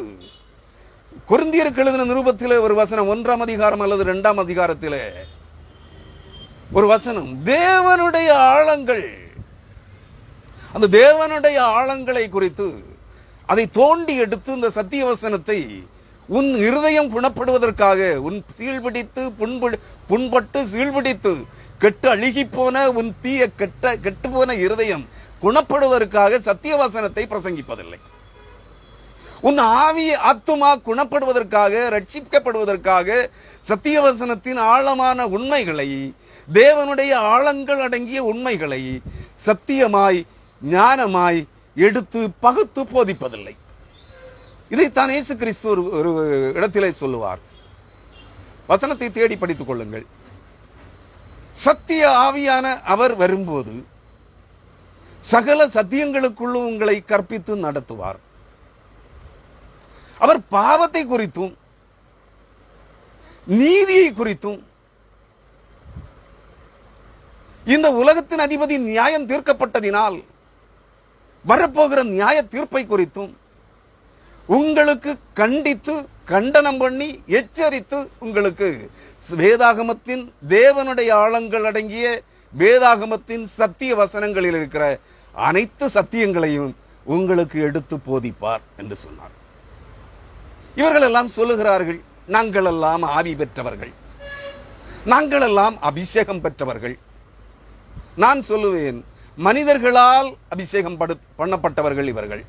கொரிந்தியருக்கு எழுதின நிருபத்திலே ஒரு வசனம் 1ஆம் அதிகாரம் அல்லது 2ஆம் அதிகாரத்திலே ஒரு வசனம், தேவனுடைய ஆழங்கள், அந்த தேவனுடைய ஆழங்களை குறித்து அதை தோண்டி எடுத்து இந்த சத்திய வசனத்தை உன் இருதயம் குணப்படுவதற்காக, உன் சீழ்பிடித்து புண்பட்டு சீழ்பிடித்து கெட்டு அழுகி போன உன் தீய கெட்டு போன இருதயம் குணப்படுவதற்காக சத்திய வசனத்தை பிரசங்கிப்பதில்லை. உன் ஆவி ஆத்துமா குணப்படுவதற்காக, ரட்சிக்கப்படுவதற்காக சத்திய வசனத்தின் ஆழமான உண்மைகளை, தேவனுடைய ஆழங்கள் அடங்கிய உண்மைகளை சத்தியமாய் ஞானமாய் எடுத்து பகுத்து போதிப்பதில்லை. இதைத்தான் இயேசு கிறிஸ்து ஒரு இடத்திலே சொல்லுவார். வசனத்தை தேடி படித்துக் கொள்ளுங்கள். சத்திய ஆவியான அவர் வரும்போது சகல சத்தியங்களுக்குள்ளும் உங்களை கற்பித்து நடத்துவார். அவர் பாவத்தை குறித்தும் நீதியை குறித்தும், இந்த உலகத்தின் அதிபதி நியாயம் தீர்க்கப்பட்டதினால் வரப்போகிற நியாய தீர்ப்பை குறித்தும் உங்களுக்கு கண்டித்து, கண்டனம் பண்ணி, எச்சரித்து, உங்களுக்கு வேதாகமத்தின் தேவனுடைய ஆழங்கள் அடங்கிய வேதாகமத்தின் சத்திய வசனங்களில் இருக்கிற அனைத்து சத்தியங்களையும் உங்களுக்கு எடுத்து போதிப்பார் என்று சொன்னார். இவர்கள் எல்லாம் சொல்லுகிறார்கள், நாங்கள் எல்லாம் ஆவி பெற்றவர்கள், நாங்கள் எல்லாம் அபிஷேகம் பெற்றவர்கள். நான் சொல்லுவேன், மனிதர்களால் அபிஷேகம் பண்ணப்பட்டவர்கள் இவர்கள்.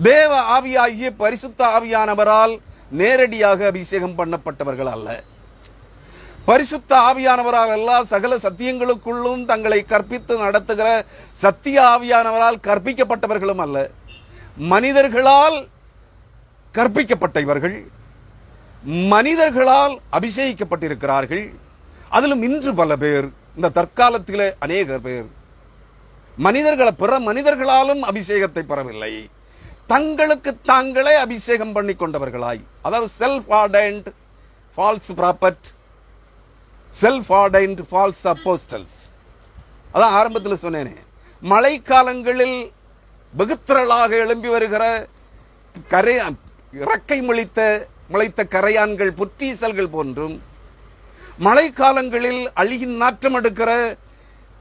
தேவ ஆவியாகிய பரிசுத்த ஆவியானவரால் நேரடியாக அபிஷேகம் பண்ணப்பட்டவர்கள் அல்ல. பரிசுத்த ஆவியானவரால் எல்லா சகல சத்தியங்களுக்குள்ளும் தங்களை கற்பித்து நடத்துகிற சத்திய ஆவியானவரால் கற்பிக்கப்பட்டவர்களும் அல்ல. மனிதர்களால் கற்பிக்கப்பட்ட இவர்கள் மனிதர்களால் அபிஷேகிக்கப்பட்டிருக்கிறார்கள். அதிலும் இன்று பல பேர், இந்த தற்காலத்திலே அநேக பேர் பிற மனிதர்களாலும் அபிஷேகத்தை பெறவில்லை, தங்களுக்கு தாங்களே அபிஷேகம் பண்ணி கொண்டவர்களாய், அதாவது self ordained false prophet, self ordained false apostles. அதான் ஆரம்பத்தில் சொன்னேனே, மழைக்காலங்களில் வெகுத்திரளாக எழும்பி வருகிற இறக்கை முளைத்த கரையான்கள், புற்றீசல்கள் போன்றும், மழைக்காலங்களில் அழுகின் நாற்றம் எடுக்கிற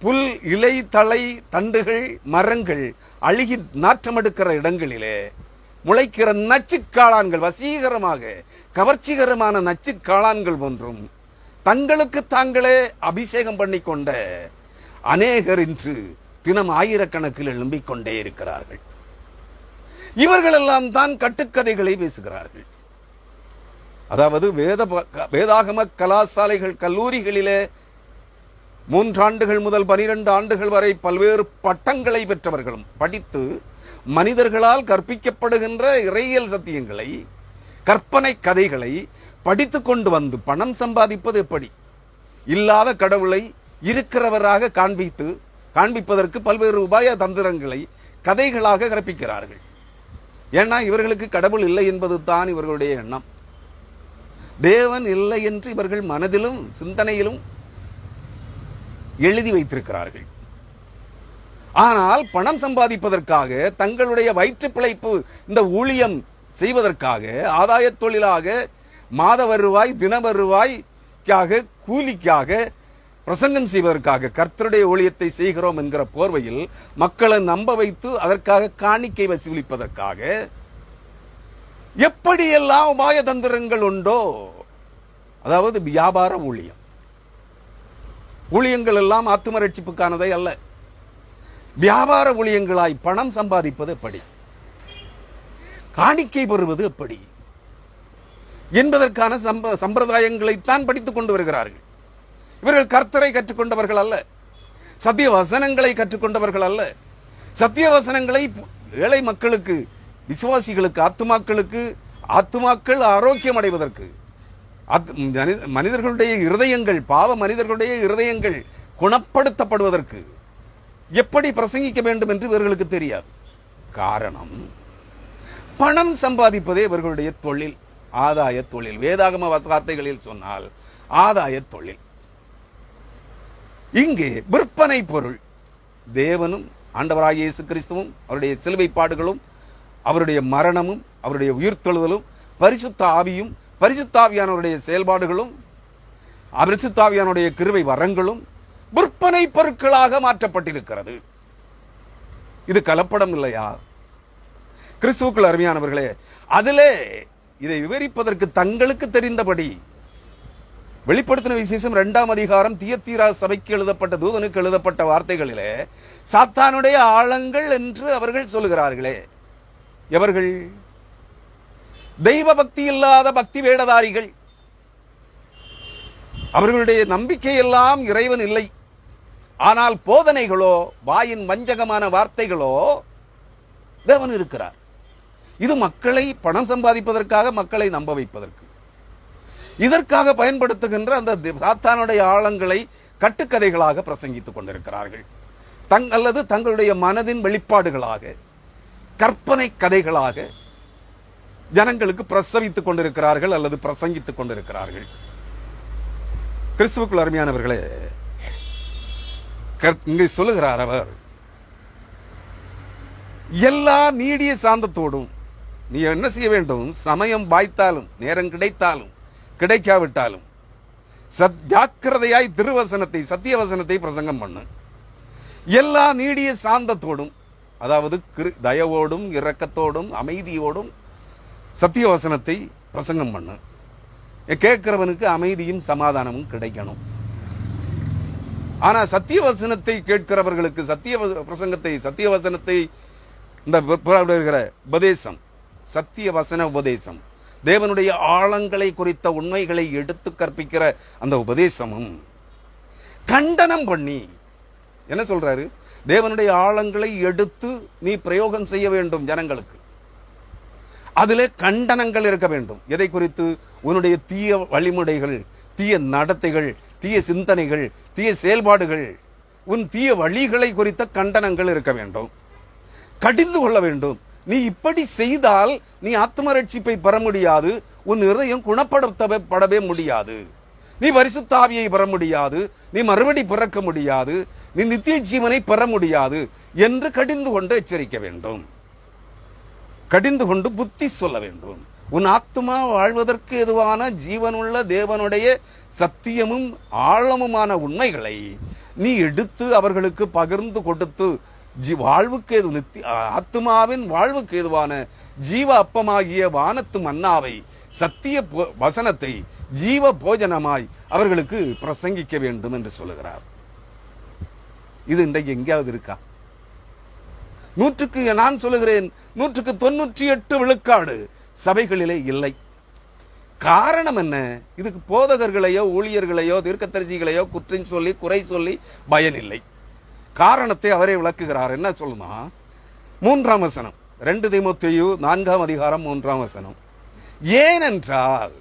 புல், இலை, தழை, தண்டுகள், மரங்கள் அழுகி நாற்றம் எடுக்கிற இடங்களிலே முளைக்கிற நச்சுக்காளான்கள், வசீகரமாக கவர்ச்சிகரமான நச்சுக்காளான்கள் போன்றும் தங்களுக்கு தாங்களே அபிஷேகம் பண்ணிக்கொண்ட அநேகர் இன்று தினம் ஆயிரக்கணக்கில் எழும்பிக் கொண்டே இருக்கிறார்கள். இவர்களெல்லாம் தான் கட்டுக்கதைகளை பேசுகிறார்கள். அதாவது வேதாகம கலாசாலைகள், கல்லூரிகளிலே 3 ஆண்டுகள் முதல் 12 ஆண்டுகள் வரை பல்வேறு பட்டங்களை பெற்றவர்களும் படித்து மனிதர்களால் கற்பிக்கப்படுகின்ற இறையியல் சத்தியங்களை, கற்பனை கதைகளை படித்துக் கொண்டு வந்து பணம் சம்பாதிப்பது எப்படி, இல்லாத கடவுளை இருக்கிறவராக காண்பிப்பதற்கு பல்வேறு உபாய தந்திரங்களை கதைகளாக கற்பிக்கிறார்கள். ஏன்னா இவர்களுக்கு கடவுள் இல்லை என்பது தான் இவர்களுடைய எண்ணம். தேவன் இல்லை என்று இவர்கள் மனதிலும் சிந்தனையிலும் எழுதி வைத்திருக்கிறார்கள். ஆனால் பணம் சம்பாதிப்பதற்காக, தங்களுடைய வயிற்று பிழைப்பு, இந்த ஊழியம் செய்வதற்காக, ஆதாய தொழிலாக, மாத வருவாய், தின வருவாய்க்காக, கூலிக்காக, பிரசங்கம் செய்வதற்காக, கர்த்தருடைய ஊழியத்தை செய்கிறோம் என்கிற போர்வையில் மக்களை நம்ப வைத்து அதற்காக காணிக்கை வசூலிப்பதற்காக எப்படியெல்லாம் உபாய தந்திரங்கள் உண்டோ, அதாவது வியாபார ஊழியங்கள் எல்லாம் ஆத்தும ரட்சிப்புக்கானதை அல்ல, வியாபார ஊழியங்களாய் பணம் சம்பாதிப்பது எப்படி, காணிக்கை பெறுவது எப்படி என்பதற்கான சம்பிரதாயங்களைத்தான் படித்துக் கொண்டு வருகிறார்கள். இவர்கள் கர்த்தரை கற்றுக்கொண்டவர்கள் அல்ல, சத்திய வசனங்களை கற்றுக்கொண்டவர்கள் அல்ல, சத்திய வசனங்களை ஏழை மக்களுக்கு, விசுவாசிகளுக்கு, ஆத்துமாக்கள் ஆரோக்கியம் அடைவதற்கு, மனிதர்களுடைய இருதயங்கள், பாவ மனிதர்களுடைய இருதயங்கள் குணப்படுத்தப்படுவதற்கு எப்படி பிரசங்கிக்க வேண்டும் என்று இவர்களுக்கு தெரியாது. காரணம், பணம் சம்பாதிப்பதே இவர்களுடைய தொழில், ஆதாய தொழில். வேதாகம வார்த்தைகளில் சொன்னால் ஆதாய தொழில். இங்கே விற்பனை பொருள் தேவனும் ஆண்டவராகிய இயேசு கிறிஸ்துவும் அவருடைய சிலுவை பாடுகளும் அவருடைய மரணமும் அவருடைய உயிர்த்தெழுதலும் பரிசுத்த ஆவியும் பரிசுத்த ஆவியானவருடைய செயல்பாடுகளும் பரிசுத்த ஆவியானுடைய கிருபை வரங்களும் விற்பனை பொருட்களாக மாற்றப்பட்டிருக்கிறது. இது கலப்படம் இல்லையா? கிறிஸ்துவுக்குள் அருமையானவர்களே, அதிலே இதை விவரிப்பதற்கு தங்களுக்கு தெரிந்தபடி வெளிப்படுத்தின விசேஷம் 2ஆம் அதிகாரம் தியத்தீரா சபைக்கு எழுதப்பட்ட தூதனுக்கு எழுதப்பட்ட வார்த்தைகளிலே சாத்தானுடைய ஆழங்கள் என்று அவர்கள் சொல்லுகிறார்களே, எவர்கள்? தெய்வ பக்தி இல்லாத பக்தி வேடதாரிகள். அவர்களுடைய நம்பிக்கை எல்லாம் இறைவன் இல்லை. ஆனால் போதனைகளோ, வாயின் வஞ்சகமான வார்த்தைகளோ தேவன் இருக்கிறார். இது மக்களை பணம் சம்பாதிப்பதற்காக, மக்களை நம்ப வைப்பதற்கு, இதற்காக பயன்படுத்துகின்ற அந்த சாத்தானுடைய ஆழங்களை கட்டுக்கதைகளாக பிரசங்கித்துக் கொண்டிருக்கிறார்கள். அல்லது தங்களுடைய மனதின் வெளிப்பாடுகளாக, கற்பனை கதைகளாக ஜனங்களுக்கு பிரசவித்துக் கொண்டிருக்கிறார்கள் அல்லது பிரசங்கித்துக் கொண்டிருக்கிறார்கள். கிறிஸ்துவுக்குள் அருமையானவர்களே, இங்கே சொல்லுகிறார் அவர், எல்லா நீடிய சாந்தத்தோடும் நீ என்ன செய்ய வேண்டும்? சமயம் வாய்த்தாலும், நேரம் கிடைத்தாலும் கிடைக்காவிட்டாலும் ஜாக்கிரதையாய் திருவசனத்தை, சத்திய வசனத்தை பிரசங்கம் பண்ணு. எல்லா நீடிய சாந்தத்தோடும், அதாவது தயவோடும் இரக்கத்தோடும் அமைதியோடும் சத்திய வசனத்தை பிரசங்கம் பண்ணு. கேட்கிறவனுக்கு அமைதியும் சமாதானமும் கிடைக்கணும். ஆனா சத்திய வசனத்தை கேட்கிறவர்களுக்கு சத்திய வசனத்தை இந்த உபதேசம், சத்திய வசன உபதேசம், தேவனுடைய ஆழங்களை குறித்த உண்மைகளை எடுத்து கற்பிக்கிற அந்த உபதேசமும் கண்டனம் பண்ணி என்ன சொல்றாரு? தேவனுடைய ஆழங்களை எடுத்து நீ பிரயோகம் செய்ய வேண்டும் ஜனங்களுக்கு. அதிலே கண்டனங்கள் இருக்க வேண்டும். எதை குறித்து? உன்னுடைய தீய வழிமுறைகள், தீய நடத்தைகள், தீய சிந்தனைகள், தீய செயல்பாடுகள், உன் தீய வழிகளை குறித்த கண்டனங்கள் இருக்க வேண்டும். கடிந்து கொள்ள வேண்டும். நீ இப்படி செய்தால் நீ ஆத்ம ரட்சிப்பை பெற முடியாது, உன் இதயம் குணப்படுத்தப்படவே முடியாது, நீ பரிசுத்த ஆவியை பெற முடியாது, நீ மறுபடி பிறக்க முடியாது, நீ நித்திய ஜீவனை பெற முடியாது என்று கடிந்து கொண்டு எச்சரிக்க வேண்டும். கடிந்து கொண்டு புத்தி சொல்ல வேண்டும். உன் ஆத்மா வாழ்வதற்கு எதுவான ஜீவனுள்ள தேவனுடைய சத்தியமும் ஆழமுமான உண்மைகளை நீ எடுத்து அவர்களுக்கு பகிர்ந்து கொடுத்து வாழ்வுக்கு ஆத்மாவின் வாழ்வுக்கு எதுவான ஜீவ அப்பமாகிய வானத்து மன்னாவை, சத்திய வசனத்தை ஜீவ போஜனமாய் அவர்களுக்கு பிரசங்கிக்க வேண்டும் என்று சொல்லுகிறார். இது இன்றைக்கு எங்கேயாவது இருக்கா? நான் சொல்லுகிறேன் 198 விழுக்காடு சபைகளிலே இல்லை. காரணம் என்ன? இதுக்கு போதகர்களையோ ஊழியர்களையோ தீர்க்கதரிசிகளையோ குற்றம் சொல்லி குறை சொல்லி பயன் இல்லை. காரணத்தை அவரே விளக்குகிறார். என்ன சொல்லுமா? 3ஆம் வசனம், 2 தீமோத்தேயு 4ஆம் அதிகாரம் 3ஆம் வசனம். ஏனென்றால்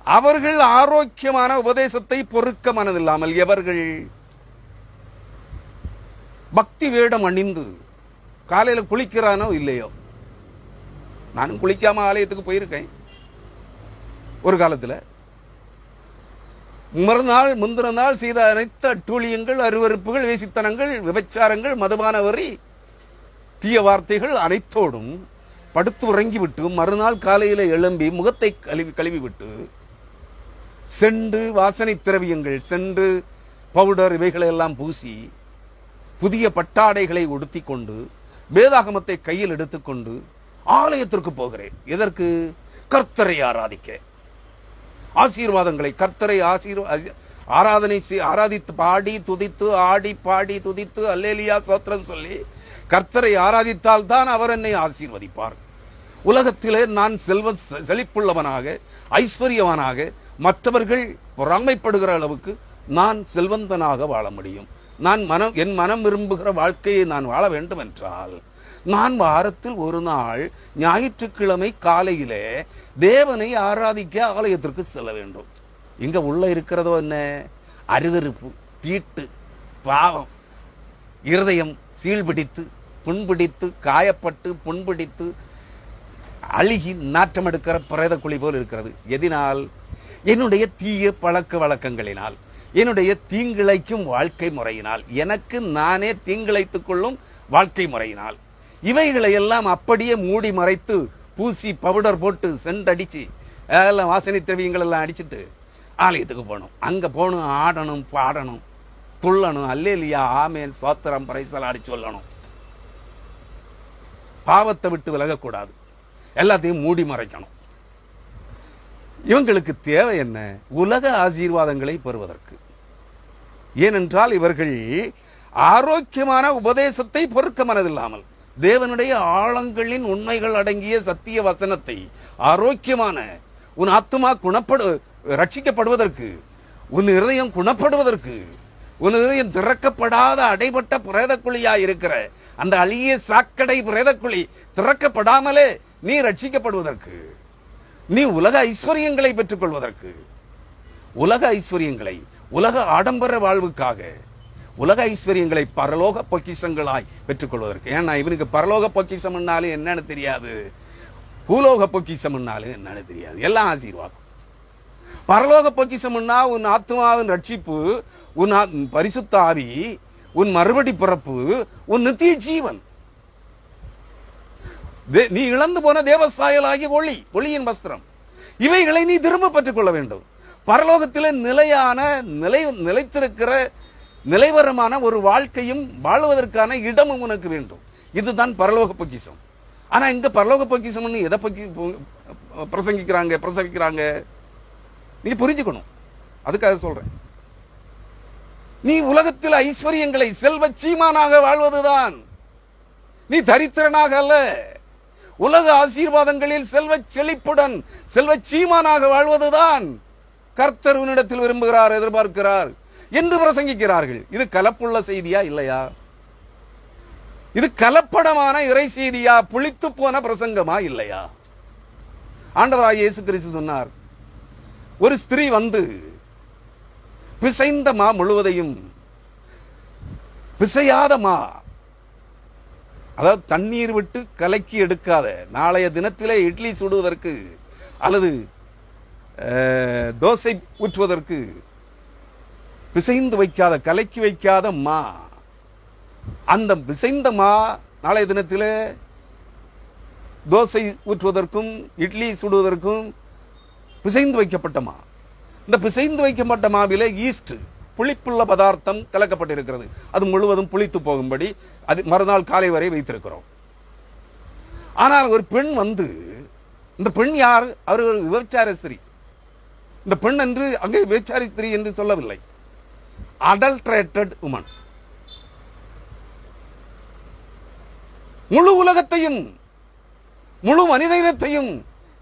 அவர்கள் ஆரோக்கியமான உபதேசத்தை பொறுக்க மனதில்லாமல், எவர்கள்? பக்தி வேடம் அணிந்து காலையில குளிக்கிறானோ இல்லையோ, நானும் குளிக்காம ஆலயத்துக்கு போயிருக்கேன் ஒரு காலத்துல. மறுநாள் முந்தின நாள் செய்த அனைத்து அட்டூழியங்கள், அருவருப்புகள், வேசித்தனங்கள், விபச்சாரங்கள், மதுபான வரி, தீய வார்த்தைகள் அனைத்தோடும் படுத்து உறங்கிவிட்டு மறுநாள் காலையில எழும்பி முகத்தை கழுவி விட்டு செண்டு வாசனை திரவியங்கள், செண்டு பவுடர் இவைகளை எல்லாம் பூசி புதிய பட்டாடைகளை உடுத்தி கொண்டு வேதாகமத்தை கையில் எடுத்துக்கொண்டு ஆலயத்திற்கு போகிறேன். எதற்கு? கர்த்தரை ஆராதிக்க, ஆசீர்வாதங்களை, கர்த்தரை ஆராதித்து பாடி துதித்து, ஆடி பாடி துதித்து அல்லேலியா ஸ்தோத்திரம் சொல்லி கர்த்தரை ஆராதித்தால் தான் அவர் என்னை ஆசீர்வதிப்பார். உலகத்திலே நான் செழிப்புள்ளவனாக, ஐஸ்வர்யவனாக, மற்றவர்கள் பொறாமைப்படுகிற அளவுக்கு நான் செல்வந்தனாக வாழ முடியும். என் மனம் விரும்புகிற வாழ்க்கையை நான் வாழ வேண்டும் என்றால் நான் வாரத்தில் ஒரு நாள் ஞாயிற்றுக்கிழமை காலையிலே தேவனை ஆராதிக்க ஆலயத்திற்கு செல்ல வேண்டும். இங்க உள்ள இருக்கிறதோ என்ன? அருவருப்பு, தீட்டு, பாவம், இருதயம் சீழ்பிடித்து புண்பிடித்து காயப்பட்டு புண்பிடித்து அழுகி நாற்றம் எடுக்கிற பிரேத குழி போல் இருக்கிறது. எதினால்? என்னுடைய தீய பழக்க வழக்கங்களினால், என்னுடைய தீங்கிழைக்கும் வாழ்க்கை முறையினால், எனக்கு நானே தீங்கிழைத்துக் கொள்ளும் வாழ்க்கை முறையினால், இவைகளை எல்லாம் அப்படியே மூடி மறைத்து பூசி பவுடர் போட்டு செண்டடிச்சு எல்லாம் வாசனை திரவியங்கள் எல்லாம் அடிச்சுட்டு ஆலயத்துக்கு போகணும். அங்க போகணும், ஆடணும், பாடணும், துள்ளணும், அல்லேலியா ஆமேன் சோத்திரம் பரைசலாடி சொல்லணும். பாவத்தை விட்டு விலகக்கூடாது, எல்லாத்தையும் மூடி மறைக்கணும். இவங்களுக்கு தேவை என்ன? உலக ஆசீர்வாதங்களை பெறுவதற்கு. ஏனென்றால் இவர்கள் ஆரோக்கியமான உபதேசத்தை பொறுக்க மனதில்லாமல் தேவனுடைய ஆழங்களின் உண்மைகள் அடங்கிய சத்திய வசனத்தை, ஆரோக்கியமான உன் ஆத்துமா ரட்சிக்கப்படுவதற்கு, உன் இருதயம் குணப்படுவதற்கு, உன் இதயம் திறக்கப்படாத அடைபட்ட பிரேதக்குழியாய் இருக்கிற அந்த அழிய சாக்கடை பிரேதக்குழி திறக்கப்படாமலே நீ ரட்சிக்கப்படுவதற்கு, நீ உலக ஐஸ்வர்யங்களை பெற்றுக் கொள்வதற்கு, உலக ஐஸ்வர்யங்களை உலக ஆடம்பர வாழ்வுக்காக உலக ஐஸ்வர்யங்களை பரலோக பொக்கிஷங்களாய் பெற்றுக் கொள்வதற்கு. ஏன்னா இவனுக்கு பரலோக பொக்கிஷம் என்னன்னு தெரியாது, பூலோக பொக்கிஷம் என்னன்னு தெரியாது. எல்லாம் ஆசீர்வாதம். பரலோக பொக்கிஷம் உன் ஆத்மாவின் ரட்சிப்பு, உன் பரிசுத்த ஆவி, உன் மறுபடி பிறப்பு, உன் நித்திய ஜீவன். நீ இழந்து போன தேவசாயலாகிய ஒளியின் வஸ்திரம், இவைகளை நீ திரும்ப பெற்றுக் கொள்ள வேண்டும். பரலோகத்திலே நிலைத்திருக்கிற நிலைவரமான ஒரு வாழ்க்கையும் வாழ்வதற்கான இடமும் உனக்கு வேண்டும். இதுதான் பரலோக பொக்கிஷம். ஆனா இங்க பரலோக பொக்கிஷம் எதை பிரசவிக்கிறாங்க நீ புரிஞ்சுக்கணும். அதுக்காக சொல்றேன். நீ உலகத்தில் ஐஸ்வர்யங்களை செல்வ சீமானாக வாழ்வதுதான். நீ தரித்திரனாக அல்ல, உலக ஆசீர்வாதங்களில் செல்வ செழிப்புடன் செல்வ சீமானாக வாழ்வதுதான் கர்த்தர் உன்னிடத்தில் விரும்புகிறார், எதிர்பார்க்கிறார் என்று பிரசங்கிக்கிறார்கள். இது கலப்புள்ள செய்தியா இல்லையா? இது கலப்படமான இறை செய்தியா? புளித்து போன பிரசங்கமா இல்லையா? ஆண்டவராகிய இயேசு கிறிஸ்து சொன்னார், ஒரு ஸ்திரீ வந்து பிசைந்த மா முழுவதையும், பிசையாத மா, அதாவது தண்ணீர் விட்டு கலக்கி எடுக்காத, நாளைய தினத்திலே இட்லி சுடுவதற்கு அல்லது தோசை ஊற்றுவதற்கு பிசைந்து வைக்காத, கலக்கி வைக்காத மா, அந்த பிசைந்த மா நாளைய தினத்திலே தோசை ஊற்றுவதற்கும் இட்லி சுடுவதற்கும் பிசைந்து வைக்கப்பட்ட மா. இந்த பிசைந்து வைக்கப்பட்ட மாவிலே ஈஸ்ட், புளிப்புள்ள பதார்த்தம் கலக்கப்பட்டிருக்கிறது. அது முழுவதும் புளித்து போகும்படி அது மறுநாள் காலை வரை வைத்திருக்கிறோம். ஆனால் ஒரு பெண் வந்து, இந்த பெண் யார்? அவர்கள் விபச்சார ஸ்திரீ. இந்த பெண் என்று அங்கே விபச்சாரி ஸ்திரீ என்று சொல்லவில்லை, அடல்ட்ரேட்டட் உமன். முழு உலகத்தையும் முழு மனித இனத்தையும்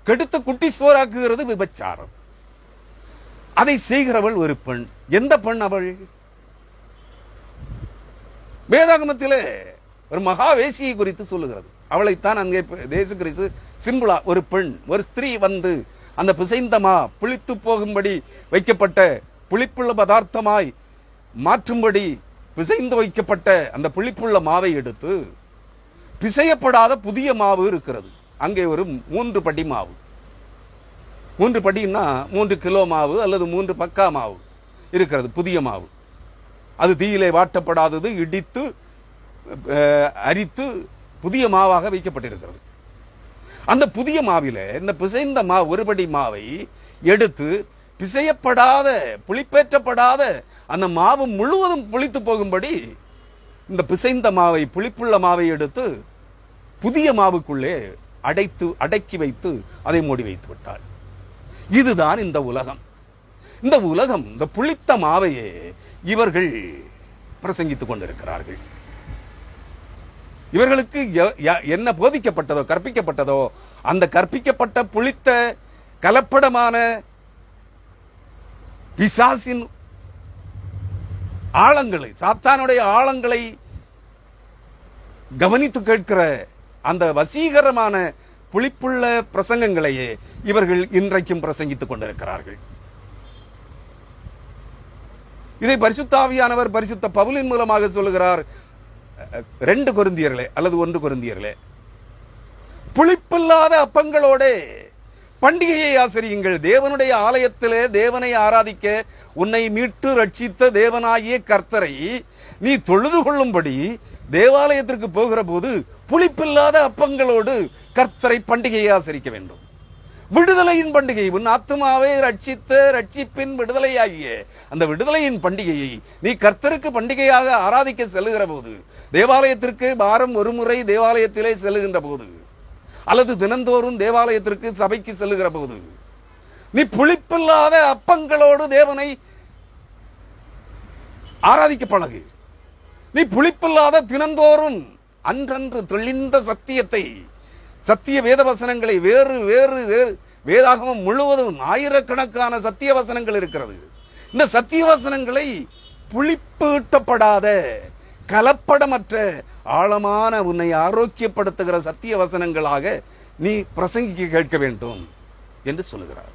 கெடுத்து குட்டி சோறாக்குகிறது விபச்சாரம். அதை செய்கிறவள் ஒரு பெண். எந்த பெண் அவள்? வேதாகமத்திலே ஒரு மகாவேசியை குறித்து சொல்லுகிறது. அவளைத்தான் அங்கே இயேசு கிறிஸ்து சிம்பிளா ஒரு பெண், ஒரு ஸ்திரீ வந்து அந்த பிசைந்தமா புளித்து போகும்படி வைக்கப்பட்ட புளிப்புள்ள பதார்த்தமாய் மாற்றும்படி பிசைந்து வைக்கப்பட்ட அந்த புளிப்புள்ள மாவை எடுத்து, பிசையப்படாத புதிய மாவு இருக்கிறது அங்கே, ஒரு 3 படி மாவு. 3 படின்னா 3 கிலோ மாவு அல்லது 3 பக்கா மாவு இருக்கிறது, புதிய மாவு. அது தீயிலே வாட்டப்படாதது, இடித்து அரித்து புதிய மாவாக வைக்கப்பட்டிருக்கிறது. அந்த புதிய மாவில இந்த பிசைந்த ஒரு படி மாவை எடுத்து, பிசையப்படாத புளிப்பேற்றப்படாத அந்த மாவு முழுவதும் புளித்து போகும்படி இந்த பிசைந்த மாவை, புளிப்புள்ள மாவை எடுத்து புதிய மாவுக்குள்ளே அடக்கி வைத்து அதை மூடி வைத்து விட்டாள். இதுதான் இந்த உலகம். இந்த உலகம், இந்த புளித்த மாவையே இவர்கள் பிரசங்கித்துக் கொண்டிருக்கிறார்கள். இவர்களுக்கு என்ன போதிக்கப்பட்டதோ, கற்பிக்கப்பட்டதோ, அந்த கற்பிக்கப்பட்ட புளித்த கலப்படமான பிசாசின் ஆழங்களை, சாத்தானுடைய ஆழங்களை கவனித்து கேட்கிற அந்த வசீகரமான புளிப்புள்ள பிரசங்கங்களையே இவர்கள் இன்றைக்கும் பிரசங்கித்துக் கொண்டிருக்கிறார்கள். இதை பரிசுத்த ஆவியானவர் பரிசுத்த பவுலின் மூலமாக சொல்லுகிறார். 2 கொரிந்தியர்களே அல்லது 1 கொரிந்தியர்களே, புளிப்பில்லாத அப்பங்களோட பண்டிகையை ஆசரியுங்கள். தேவனுடைய ஆலயத்திலே தேவனை ஆராதிக்க உன்னை மீட்டு ரட்சித்த தேவனாகிய கர்த்தரை நீ தொழுது கொள்ளும்படி தேவாலயத்திற்கு போகிற போது புளிப்பில்லாத அப்பங்களோடு கர்த்தரை பண்டிகையை ஆசரிக்க வேண்டும். விடுதலையின் பண்டிகை, உன் ஆத்துமாவை ரட்சித்த ரட்சிப்பின் விடுதலையாகிய அந்த விடுதலையின் பண்டிகையை நீ கர்த்தருக்கு பண்டிகையாக ஆராதிக்க செல்லுகிற போது, தேவாலயத்திற்கு வாரம் ஒரு முறை தேவாலயத்திலே செல்லுகின்ற போது, அல்லது தினந்தோறும் தேவாலயத்திற்கு சபைக்கு செல்லுகிற போது, நீ புளிப்பில்லாத அப்பங்களோடு தேவனை ஆராதிக்க பழகு. நீ புளிப்பில்லாத தினந்தோறும் அன்றன்று தெளிந்த சத்தியத்தை, சத்திய வேத வசனங்களை, வேறு வேறு வேறு வேதாகமம் முழுவதும் ஆயிரக்கணக்கான சத்திய வசனங்கள் இருக்கிறது. இந்த சத்திய வசனங்களை புளிப்பூட்டப்படாத கலப்படமற்ற ஆழமான உன்னை ஆரோக்கியப்படுத்துகிற சத்திய வசனங்களாக நீ பிரசங்கிக்க கேட்க வேண்டும் என்று சொல்லுகிறார்.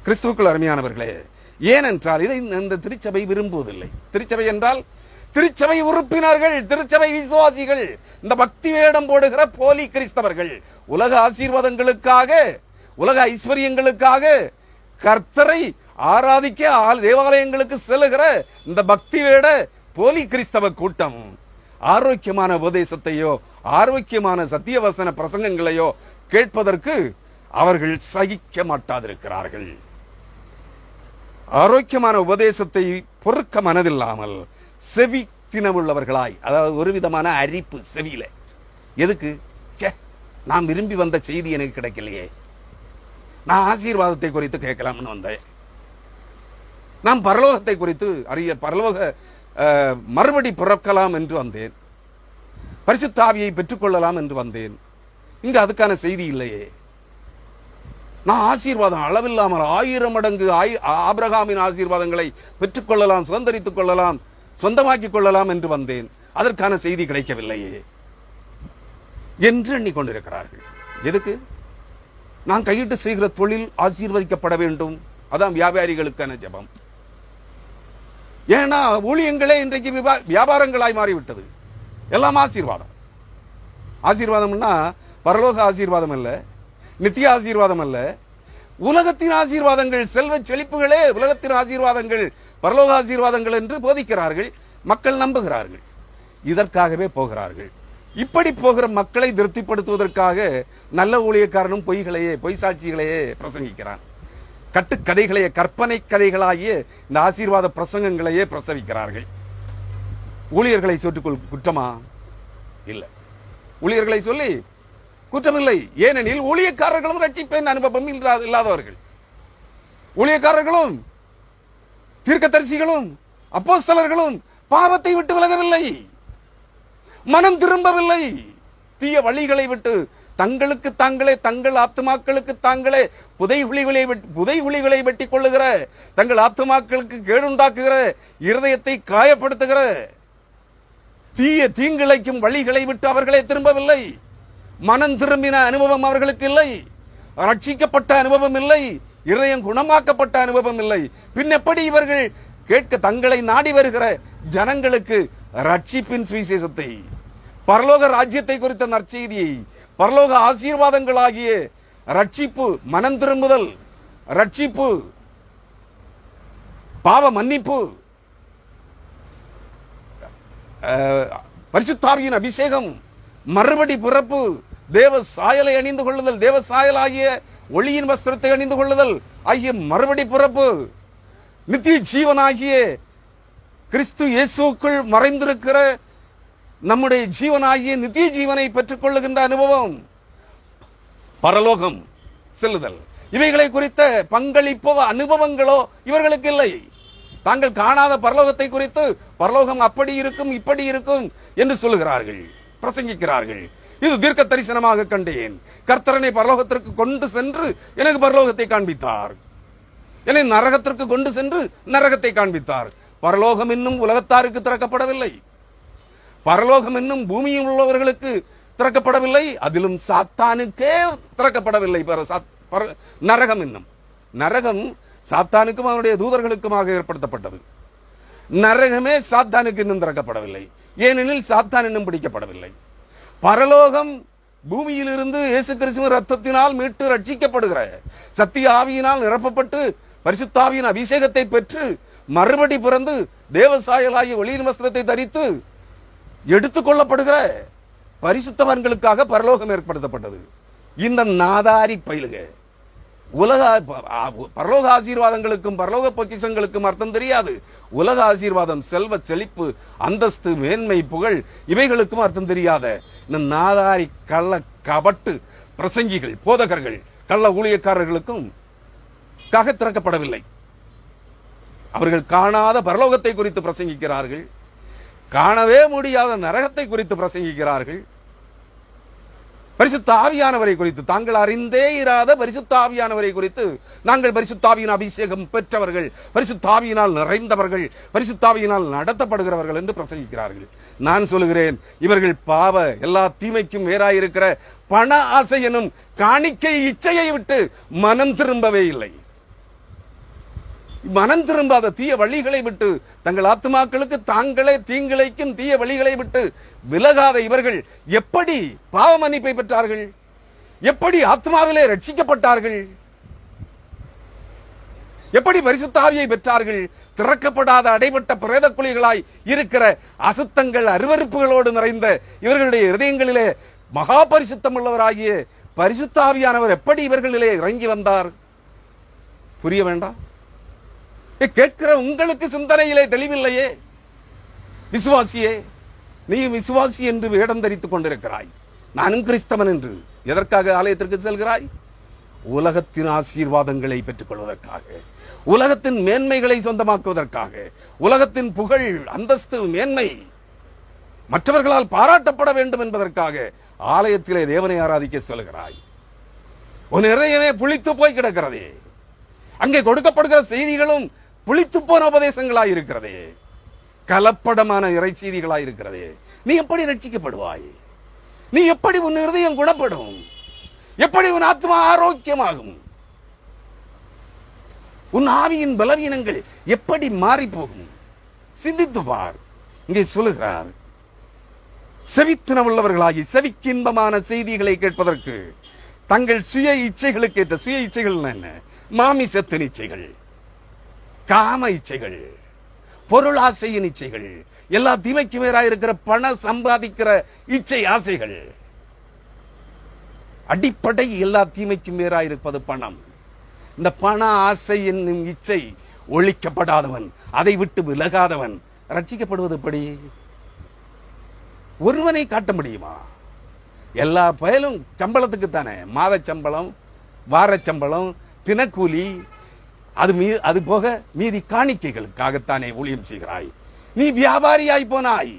கிறிஸ்துவுக்குள் அருமையானவர்களே, ஏனென்றால் இதை இந்த திருச்சபை விரும்புவதில்லை. திருச்சபை என்றால் திருச்சபை உறுப்பினர்கள், திருச்சபை விசுவாசிகள், இந்த பக்தி வேடம் போடுகிற போலி கிறிஸ்தவர்கள், உலக ஆசீர்வாதங்களுக்காக, உலக ஐஸ்வர்யங்களுக்காக கர்த்தரை ஆராதிக்க தேவாலயங்களுக்கு செல்லுகிற இந்த பக்தி வேட போலி கிறிஸ்தவ கூட்டம் ஆரோக்கியமான உபதேசத்தையோ ஆரோக்கியமான சத்தியவசன பிரசங்கங்களையோ கேட்பதற்கு அவர்கள் சகிக்க மாட்டாதிருக்கிறார்கள். ஆரோக்கியமான உபதேசத்தை பொறுக்க மனதில்லாமல் செவி தினமுள்ளவர்களாய், அதாவது ஒரு விதமான அரிப்பு செவியில. எதுக்கு? நான் விரும்பி வந்த செய்தி எனக்கு கிடைக்கலையே, நான் ஆசீர்வாதத்தை குறித்து கேட்கலாம்னு வந்தேன், நான் பரலோகத்தை குறித்து பரலோக மறுபடி பிறக்கலாம் என்று வந்தேன், பரிசுத்த ஆவியை பெற்றுக்கொள்ளலாம் என்று வந்தேன், இங்கு அதுக்கான செய்தி இல்லையே. நான் ஆசீர்வாதம் அளவில்லாமல் 1000 மடங்கு ஆபிரகாமின் ஆசீர்வாதங்களை பெற்றுக்கொள்ளலாம், சுதந்திரித்துக் கொள்ளலாம், சொந்தமாக்கிக் கொள்ளலாம் என்று வந்தேன், அதற்கான செய்தி கிடைக்கவில்லையே என்று எண்ணிக்கொண்டிருக்கிறார்கள். எதுக்கு? நான் கையிட்டு செய்கிற தொழில் ஆசீர்வதிக்கப்பட வேண்டும், அதான் வியாபாரிகளுக்கான ஜெபம். ஏன்னா ஊழியங்களே இன்றைக்கு வியாபாரங்களாய் மாறிவிட்டது. எல்லாம் ஆசீர்வாதம். ஆசீர்வாதம்னா பரலோக ஆசீர்வாதம் அல்ல, நித்திய ஆசீர்வாதம் அல்ல, உலகத்தின் ஆசீர்வாதங்கள், செல்வ செழிப்புகளே உலகத்தின் ஆசீர்வாதங்கள், பரலோக ஆசீர்வாதங்கள் என்று போதிக்கிறார்கள். மக்கள் நம்புகிறார்கள், இதற்காகவே போகிறார்கள். இப்படி போகிற மக்களை திருப்திப்படுத்துவதற்காக நல்ல ஊழியக்காரனும் பொய் சாட்சிகளையே பிரசங்கிக்கிறான். கட்டுக்கதைகளையே, கற்பனை கதைகளாகிய இந்த ஆசீர்வாத பிரசங்கங்களையே பிரசவிக்கிறார்கள். ஊழியர்களை சொல்லிக்கொள் குற்றமா? இல்லை, ஊழியர்களை சொல்லி குற்றமில்லை. ஏனெனில் ஊழியக்காரர்களும் ரட்சிப்பின் அனுபவம் இல்லாதவர்கள். ஊழியக்காரர்களும் தீர்க்கதரிசிகளும் அப்போஸ்தலர்களும் பாவத்தை விட்டு விலகவில்லை, மனம் திரும்பவில்லை, தீய வழிகளை விட்டு தங்களுக்கு தாங்களே, தங்கள் ஆத்துமாக்களுக்கு தாங்களே புதைகுழிகளை வெட்டிக் கொள்ளுகிற, தங்கள் ஆத்துமாக்களுக்கு கேடுண்டாக்குகிற, இருதயத்தை காயப்படுத்துகிற தீய தீங்கிழைக்கும் வழிகளை விட்டு அவர்களே திரும்பவில்லை. மனம் திரும்பின அனுபவம் அவர்களுக்கு இல்லை, ரட்சிக்கப்பட்ட அனுபவம் இல்லை, இருதயம் குணமாக்கப்பட்ட அனுபவம் இல்லை. பின் எப்படி இவர்கள் கேட்க தங்களை நாடி வருகிற ஜனங்களுக்கு ரட்சிப்பின் சுவிசேஷத்தை, பரலோக ராஜ்யத்தை குறித்த நற்செய்தியை, பரலோக ஆசீர்வாதங்களாகிய ரட்சிப்பு, மனம் திரும்புதல், ரட்சிப்பு, பாவ மன்னிப்பு, பரிசுத்த ஆவியின் அபிஷேகம், மறுபடி பிறப்பு, தேவ சாயலை அணிந்து கொள்ளுதல், தேவ சாயல் ஆகிய ஒளியின் வஸ்திரத்தை அணிந்து கொள்ளுதல் ஆகிய மறுபடி பிறப்பு, நித்திய ஜீவனாகிய கிறிஸ்து இயேசுக்குள் மறைந்திருக்கிற நம்முடைய ஜீவனாகிய நித்திய ஜீவனை பெற்றுக் கொள்ளுகின்ற அனுபவம், பரலோகம் செல்லுதல், இவைகளை குறித்த பங்களிப்போ அனுபவங்களோ இவர்களுக்கு இல்லை. தாங்கள் காணாத பரலோகத்தை குறித்து பரலோகம் அப்படி இருக்கும் இப்படி இருக்கும் என்று சொல்லுகிறார்கள், பிரசங்கிக்கிறார்கள். இது தீர்க்க தரிசனமாக கண்டேன். கர்த்தரனை பரலோகத்திற்கு கொண்டு சென்று எனக்கு பரலோகத்தை காண்பித்தார், என்னை நரகத்திற்கு கொண்டு சென்று நரகத்தை காண்பித்தார். பரலோகம் இன்னும் உலகத்தாருக்கு திறக்கப்படவில்லை. பரலோகம் இன்னும் பூமியில் உள்ளவர்களுக்கு திறக்கப்படவில்லை. அதிலும் சாத்தானுக்கே திறக்கப்படவில்லை. நரகம் இன்னும், நரகம் சாத்தானுக்கும் அவனுடைய தூதர்களுக்குமாக ஏற்படுத்தப்பட்டது. நரகமே சாத்தானுக்கு இன்னும் திறக்கப்படவில்லை. ஏனெனில் சாத்தான் இன்னும் பிடிக்கப்படவில்லை. பரலோகம் பூமியிலிருந்து இயேசு கிறிஸ்துவின் ரத்தத்தினால் மீட்டு ரட்சிக்கப்படுகிற சத்திய ஆவியினால் நிரப்பப்பட்டு பரிசுத்தாவியின் அபிஷேகத்தை பெற்று மறுபடி பிறந்து தேவசாயலாகிய ஒளியின் வஸ்திரத்தை தரித்து எடுத்துக்கொள்ளப்படுகிற பரிசுத்தவான்களுக்காக பரலோகம் ஏற்படுத்தப்பட்டது. இந்த நாதாரி பயிலுக உலக பரலோக ஆசீர்வாதங்களுக்கும் பரலோக பொக்கிஷங்களுக்கும் அர்த்தம் தெரியாது. உலக ஆசீர்வாதம், செல்வ செழிப்பு, அந்தஸ்து, மேன்மை, புகழ் இவைகளுக்கும் அர்த்தம் தெரியாத இந்த நாதாரி கள்ள கபட்டு பிரசங்கிகள், போதகர்கள், கள்ள ஊழியக்காரர்களுக்கும் திறக்கப்படவில்லை. அவர்கள் காணாத பரலோகத்தை குறித்து பிரசங்கிக்கிறார்கள், காணவே முடியாத நரகத்தை குறித்து பிரசங்கிக்கிறார்கள். பரிசுத்த ஆவியானவரை குறித்து, தாங்கள் அறிந்தே இராத பரிசுத்த ஆவியானவரை குறித்து, நாங்கள் பரிசுத்தாவியின் அபிஷேகம் பெற்றவர்கள், பரிசுத்தாவியினால் நிறைந்தவர்கள், பரிசுத்தாவியினால் நடத்தப்படுகிறவர்கள் என்று பிரசங்கிக்கிறார்கள். நான் சொல்லுகிறேன், இவர்கள் பாவ எல்லா தீமைக்கும் வேறாயிருக்கிற பண ஆசை எனும் காணிக்கை இச்சையை விட்டு மனம் திரும்பவே இல்லை. மனம் திரும்பாத தீய வழிகளை விட்டு, தங்கள் ஆத்துமாக்களுக்கு தாங்களே தீங்கிழைக்கும் தீய வழிகளை விட்டு விலகாத இவர்கள் எப்படி பாவ மன்னிப்பை பெற்றார்கள்? எப்படி ஆத்மாவிலே ரட்சிக்கப்பட்டார்கள்? எப்படி பரிசுத்த ஆவியை பெற்றார்கள்? திறக்கப்படாத அடைபட்ட பிரேத குழிகளாய் இருக்கிற அசுத்தங்கள், அருவருப்புகளோடு நிறைந்த இவர்களுடைய இதயங்களிலே மகா பரிசுத்தம் உள்ளவராகிய பரிசுத்த ஆவியானவர் எப்படி இவர்களிலே இறங்கி வந்தார்? புரிய வேண்டாம்? கேட்கிற உங்களுக்கு சிந்தனையிலே தெளிவில்லையே? விசுவாசியே, நீ விசுவாசி என்று வேடம் தரித்துக் கொண்டிருக்கிறாய். நானும் கிறிஸ்தவன் என்று எதற்காக ஆலயத்திற்கு செல்கிறாய்? உலகத்தின் ஆசீர்வாதங்களை பெற்றுக் கொள்வதற்காக, உலகத்தின் மேன்மைகளை சொந்தமாக்குவதற்காக, உலகத்தின் புகழ், அந்தஸ்து, மேன்மை மற்றவர்களால் பாராட்டப்பட வேண்டும் என்பதற்காக ஆலயத்திலே தேவனை ஆராதிக்க சொல்கிறாய். உன் இதயமே புளித்து போய் கிடக்கிறதே. அங்கே கொடுக்கப்படுகிற செய்திகளும் புளித்து போன உபதேசங்களாய் இருக்கிறதே, கலப்படமான இறை செய்திகளாய் இருக்கிறதே. நீ எப்படி ரட்சிக்கப்படுவாய்? நீ எப்படி உன் இருதயம் குணப்படும்? எப்படி உன் ஆத்மா ஆரோக்கியமாகும்? உன் ஆவியின் பலவீனங்கள் எப்படி மாறி போகும்? சிந்தித்து பார். இங்கே சொல்லுகிறார், செவித்தினமுள்ளவர்களாகி செவிக்கு இன்பமான செய்திகளை கேட்பதற்கு தங்கள் சுய இச்சைகளுக்கு ஏற்ற, சுய இச்சைகள் என்ன? மாமிசத்தின் இச்சைகள், காம இச்சைகள், பொருளாசையின் இச்சைகள், எல்லா தீமைக்கு வேறாக இருக்கிற பண சம்பாதிக்கிற இச்சை ஆசைகள். அடிப்படை எல்லா தீமைக்கும் வேறாக இருப்பது பணம். இந்த பண ஆசை என்னும் இச்சை ஒழிக்கப்படாதவன், அதை விட்டு விலகாதவன் ரட்சிக்கப்படுவது எப்படி? ஒருவனை காட்ட முடியுமா? எல்லா பயலும் சம்பளத்துக்கு தானே, மாத சம்பளம், வார சம்பளம், தினக்கூலி, அது போக மீதி காணிக்கைகளுக்காகத்தானே ஊழியம் செய்கிறாய். நீ வியாபாரியாய் போனாய்.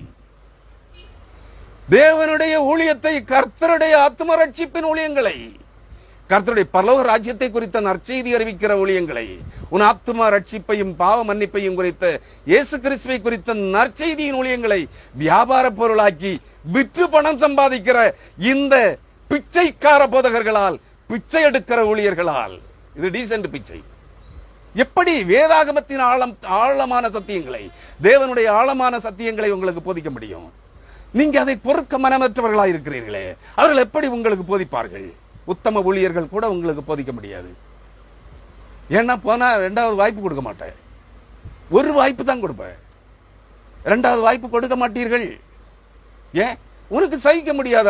தேவனுடைய ஊழியத்தை, கர்த்தருடைய ஆத்ம ரட்சிப்பின் ஊழியங்களை, கர்த்தருடைய பரலோக ராஜ்யத்தை குறித்த நற்செய்தி அறிவிக்கிற ஊழியங்களை, உன் ஆத்ம ரட்சிப்பையும் பாவ மன்னிப்பையும் குறித்த இயேசு கிறிஸ்துவை குறித்த நற்செய்தியின் ஊழியங்களை வியாபார பொருளாக்கி விற்று பணம் சம்பாதிக்கிற இந்த பிச்சைக்கார போதகர்களால், பிச்சை எடுக்கிற ஊழியர்களால், இது டீசென்ட் பிச்சை. எப்படி வேதாகமத்தின் ஆழமான சத்தியங்களை, தேவனுடைய ஆழமான சத்தியங்களை உங்களுக்கு போதிக்க முடியும்? நீங்க அதை பொறுக்க மனமற்றவர்களாக இருக்கிறீர்களே, அவர்கள் எப்படி உங்களுக்கு போதிப்பார்கள்? உத்தம ஊழியர்கள் கூட உங்களுக்கு போதிக்க முடியாது. ஏன்னா போனா ரெண்டாவது வாய்ப்பு கொடுக்க மாட்டேன். ஒரு வாய்ப்பு தான் கொடுப்பேன், ரெண்டாவது வாய்ப்பு கொடுக்க மாட்டீர்கள். ஏன்? உனக்கு சகிக்க முடியாது.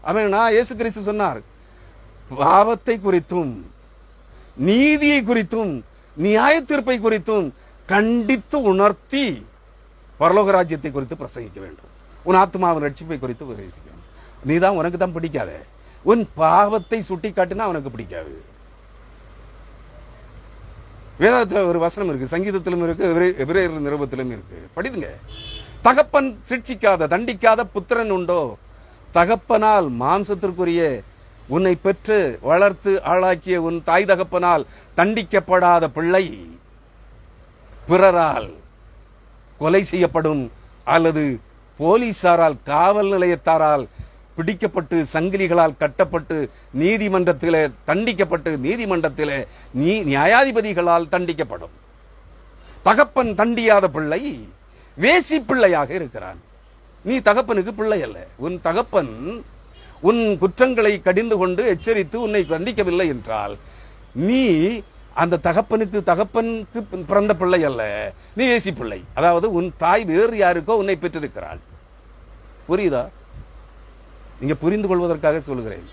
அவன் நான் இயேசு கிறிஸ்து சொன்னார், பாவத்தை குறித்தும் நீதியை குறித்தும் நியாய தீர்ப்பை குறித்தும் கண்டித்து உணர்த்தி பரலோக ராஜ்யத்தை குறித்து பிரசங்கிக்க வேண்டும். உன் ஆத்மாவின் ரட்சிப்பை குறித்து பிரசங்கிக்கணும். நீதான், உனக்கு தான் பிடிக்காத. உன் பாவத்தை சுட்டி காட்டினா அவனுக்கு பிடிக்காது. வேதத்தில் ஒரு வசனம் இருக்கு, சங்கீதத்திலும் இருக்கு, எபிரேயர் நிருபத்திலும் இருக்கு. படிதுங்க. தகப்பன் சிட்சிக்காத, தண்டிக்காத புத்திரன் உண்டோ? தகப்பனால் மாம்சத்திற்குரிய உன்னை பெற்று வளர்த்து ஆளாக்கிய உன் தாய் தகப்பனால் தண்டிக்கப்படாத பிள்ளை பிறரால் கொலை செய்யப்படும் அல்லது போலீசாரால் காவல் நிலையத்தாரால் பிடிக்கப்பட்டு சங்கிலிகளால் கட்டப்பட்டு நீதிமன்றத்திலே தண்டிக்கப்பட்டு நீதிமன்றத்திலே நியாயாதிபதிகளால் தண்டிக்கப்படும். தகப்பன் தண்டியாத பிள்ளை வேசி பிள்ளையாக இருக்கிறான். நீ தகப்பனுக்கு பிள்ளை அல்ல. உன் தகப்பன் உன் குற்றங்களை கடிந்து கொண்டு எச்சரித்து உன்னை தண்டிக்கவில்லை என்றால் நீ அந்த தகப்பனுக்கு பிறந்த பிள்ளை அல்ல, நீ வேசி பிள்ளை. அதாவது உன் தாய் வேறு யாருக்கோ உன்னை பெற்றிருக்கிறாள். புரியுதா? நீங்க புரிந்து கொள்வதற்காக சொல்கிறேன்.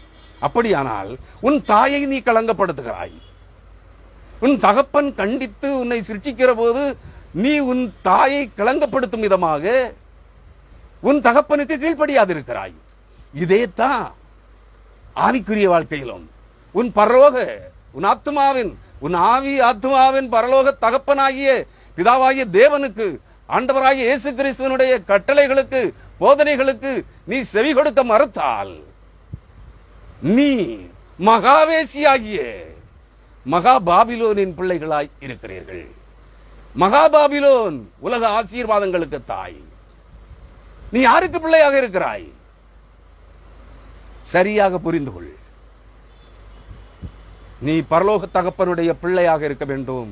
அப்படியானால் உன் தாயை நீ களங்கப்படுத்துகிறாய். உன் தகப்பன் கண்டித்து உன்னை சிருஷ்டிக்கிற போது நீ உன் தாயை களங்கப்படுத்தும் விதமாக உன் தகப்பனுக்கு கீழ்ப்படியாதிருக்கிறாய். இதே தான் ஆவிக்குரிய வாழ்க்கையிலும் உன் பரலோக உன் ஆத்மாவின் உன் ஆவி ஆத்மாவின் பரலோக தகப்பனாகிய பிதாவாகிய தேவனுக்கு ஆண்டவராகிய இயேசு கிறிஸ்துவனுடைய கட்டளைகளுக்கு போதனைகளுக்கு நீ செவி கொடுக்க மறுத்தால் நீ மகாவேசியாகிய மகா பாபிலோனின் பிள்ளைகளாய் இருக்கிறீர்கள். மகா பாபிலோன் உலக ஆசீர்வாதங்களுக்கு தாய். நீ யாருக்கு பிள்ளையாக இருக்கிறாய்? சரியாக புரிந்து கொள். நீ பரலோக தகப்பனுடைய பிள்ளையாக இருக்க வேண்டும்.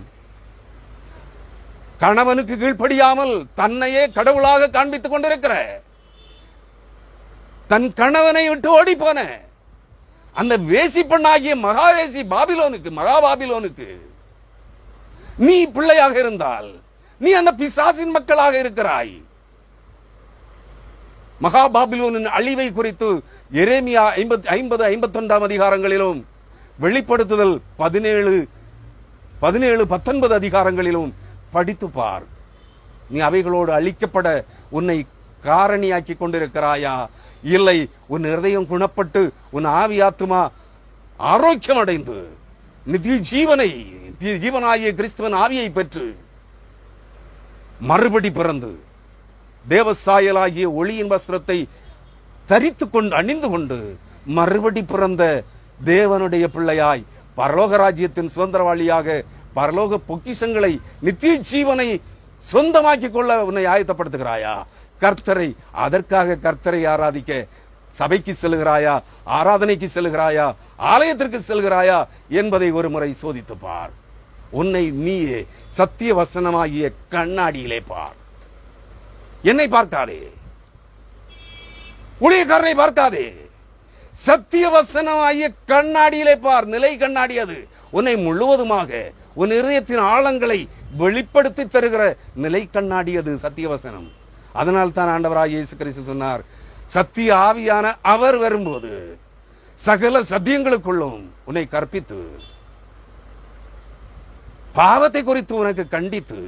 கணவனுக்கு கீழ்ப்படியாமல் தன்னையே கடவுளாக காண்பித்துக் கொண்டிருக்கிற, தன் கணவனை விட்டு ஓடி போன அந்த வேசி பெண்ணாகிய மகாவேசி பாபிலோனுக்கு மகா பாபிலோனுக்கு நீ பிள்ளையாக இருந்தால் நீ அந்த பிசாசின் மக்களாக இருக்கிறாய். மகா பாபிலோனின் அழிவை குறித்து எரேமியா 50-51 அதிகாரங்களிலும் வெளிப்படுத்துதல் 17-19 அதிகாரங்களிலும் படித்து பார். நீ அவைகளோடு அழிக்கப்பட உன்னை காரணியாக்கி கொண்டிருக்கிறாயா? இல்லை உன் இருதயம் குணப்பட்டு உன் ஆவி ஆத்துமா ஆரோக்கியம் அடைந்து நித்திய ஜீவனாகிய கிறிஸ்துவன் ஆவியை பெற்று மறுபடி பிறந்து தேவசாயலாகிய ஒளியின் வஸ்திரத்தை தரித்துக் கொண்டு அணிந்து கொண்டு மறுபடி பிறந்த தேவனுடைய பிள்ளையாய் பரலோக ராஜ்யத்தின் சுதந்திரவாளியாக பரலோக பொக்கிஷங்களை நித்திய ஜீவனை சொந்தமாக்கிக் கொள்ள உன்னை ஆயத்தப்படுத்துகிறாயா? கர்த்தரை அதற்காக கர்த்தரை ஆராதிக்க சபைக்கு செல்கிறாயா? ஆராதனைக்கு செல்கிறாயா? ஆலயத்திற்கு செல்கிறாயா என்பதை ஒரு முறை சோதித்து பார். உன்னை நீயே சத்திய வசனமாகிய கண்ணாடியிலே பார். என்னை பார்க்காதே, ஊழியக்காரனை பார்க்காதே, சத்திய வசனமாகிய கண்ணாடியிலே பார். நிலை கண்ணாடி அது. உன்னை முழுவதுமாக உன் இதயத்தின் ஆழங்களை வெளிப்படுத்தி தருகிற நிலை கண்ணாடி அது சத்திய வசனம். அதனால் தான் ஆண்டவராகிய இயேசு கிறிஸ்து சொன்னார், சத்திய ஆவியான அவர் வரும்போது சகல சத்தியங்களுக்குள்ளும் உன்னை கற்பித்து பாவத்தை குறித்து உனக்கு கண்டித்து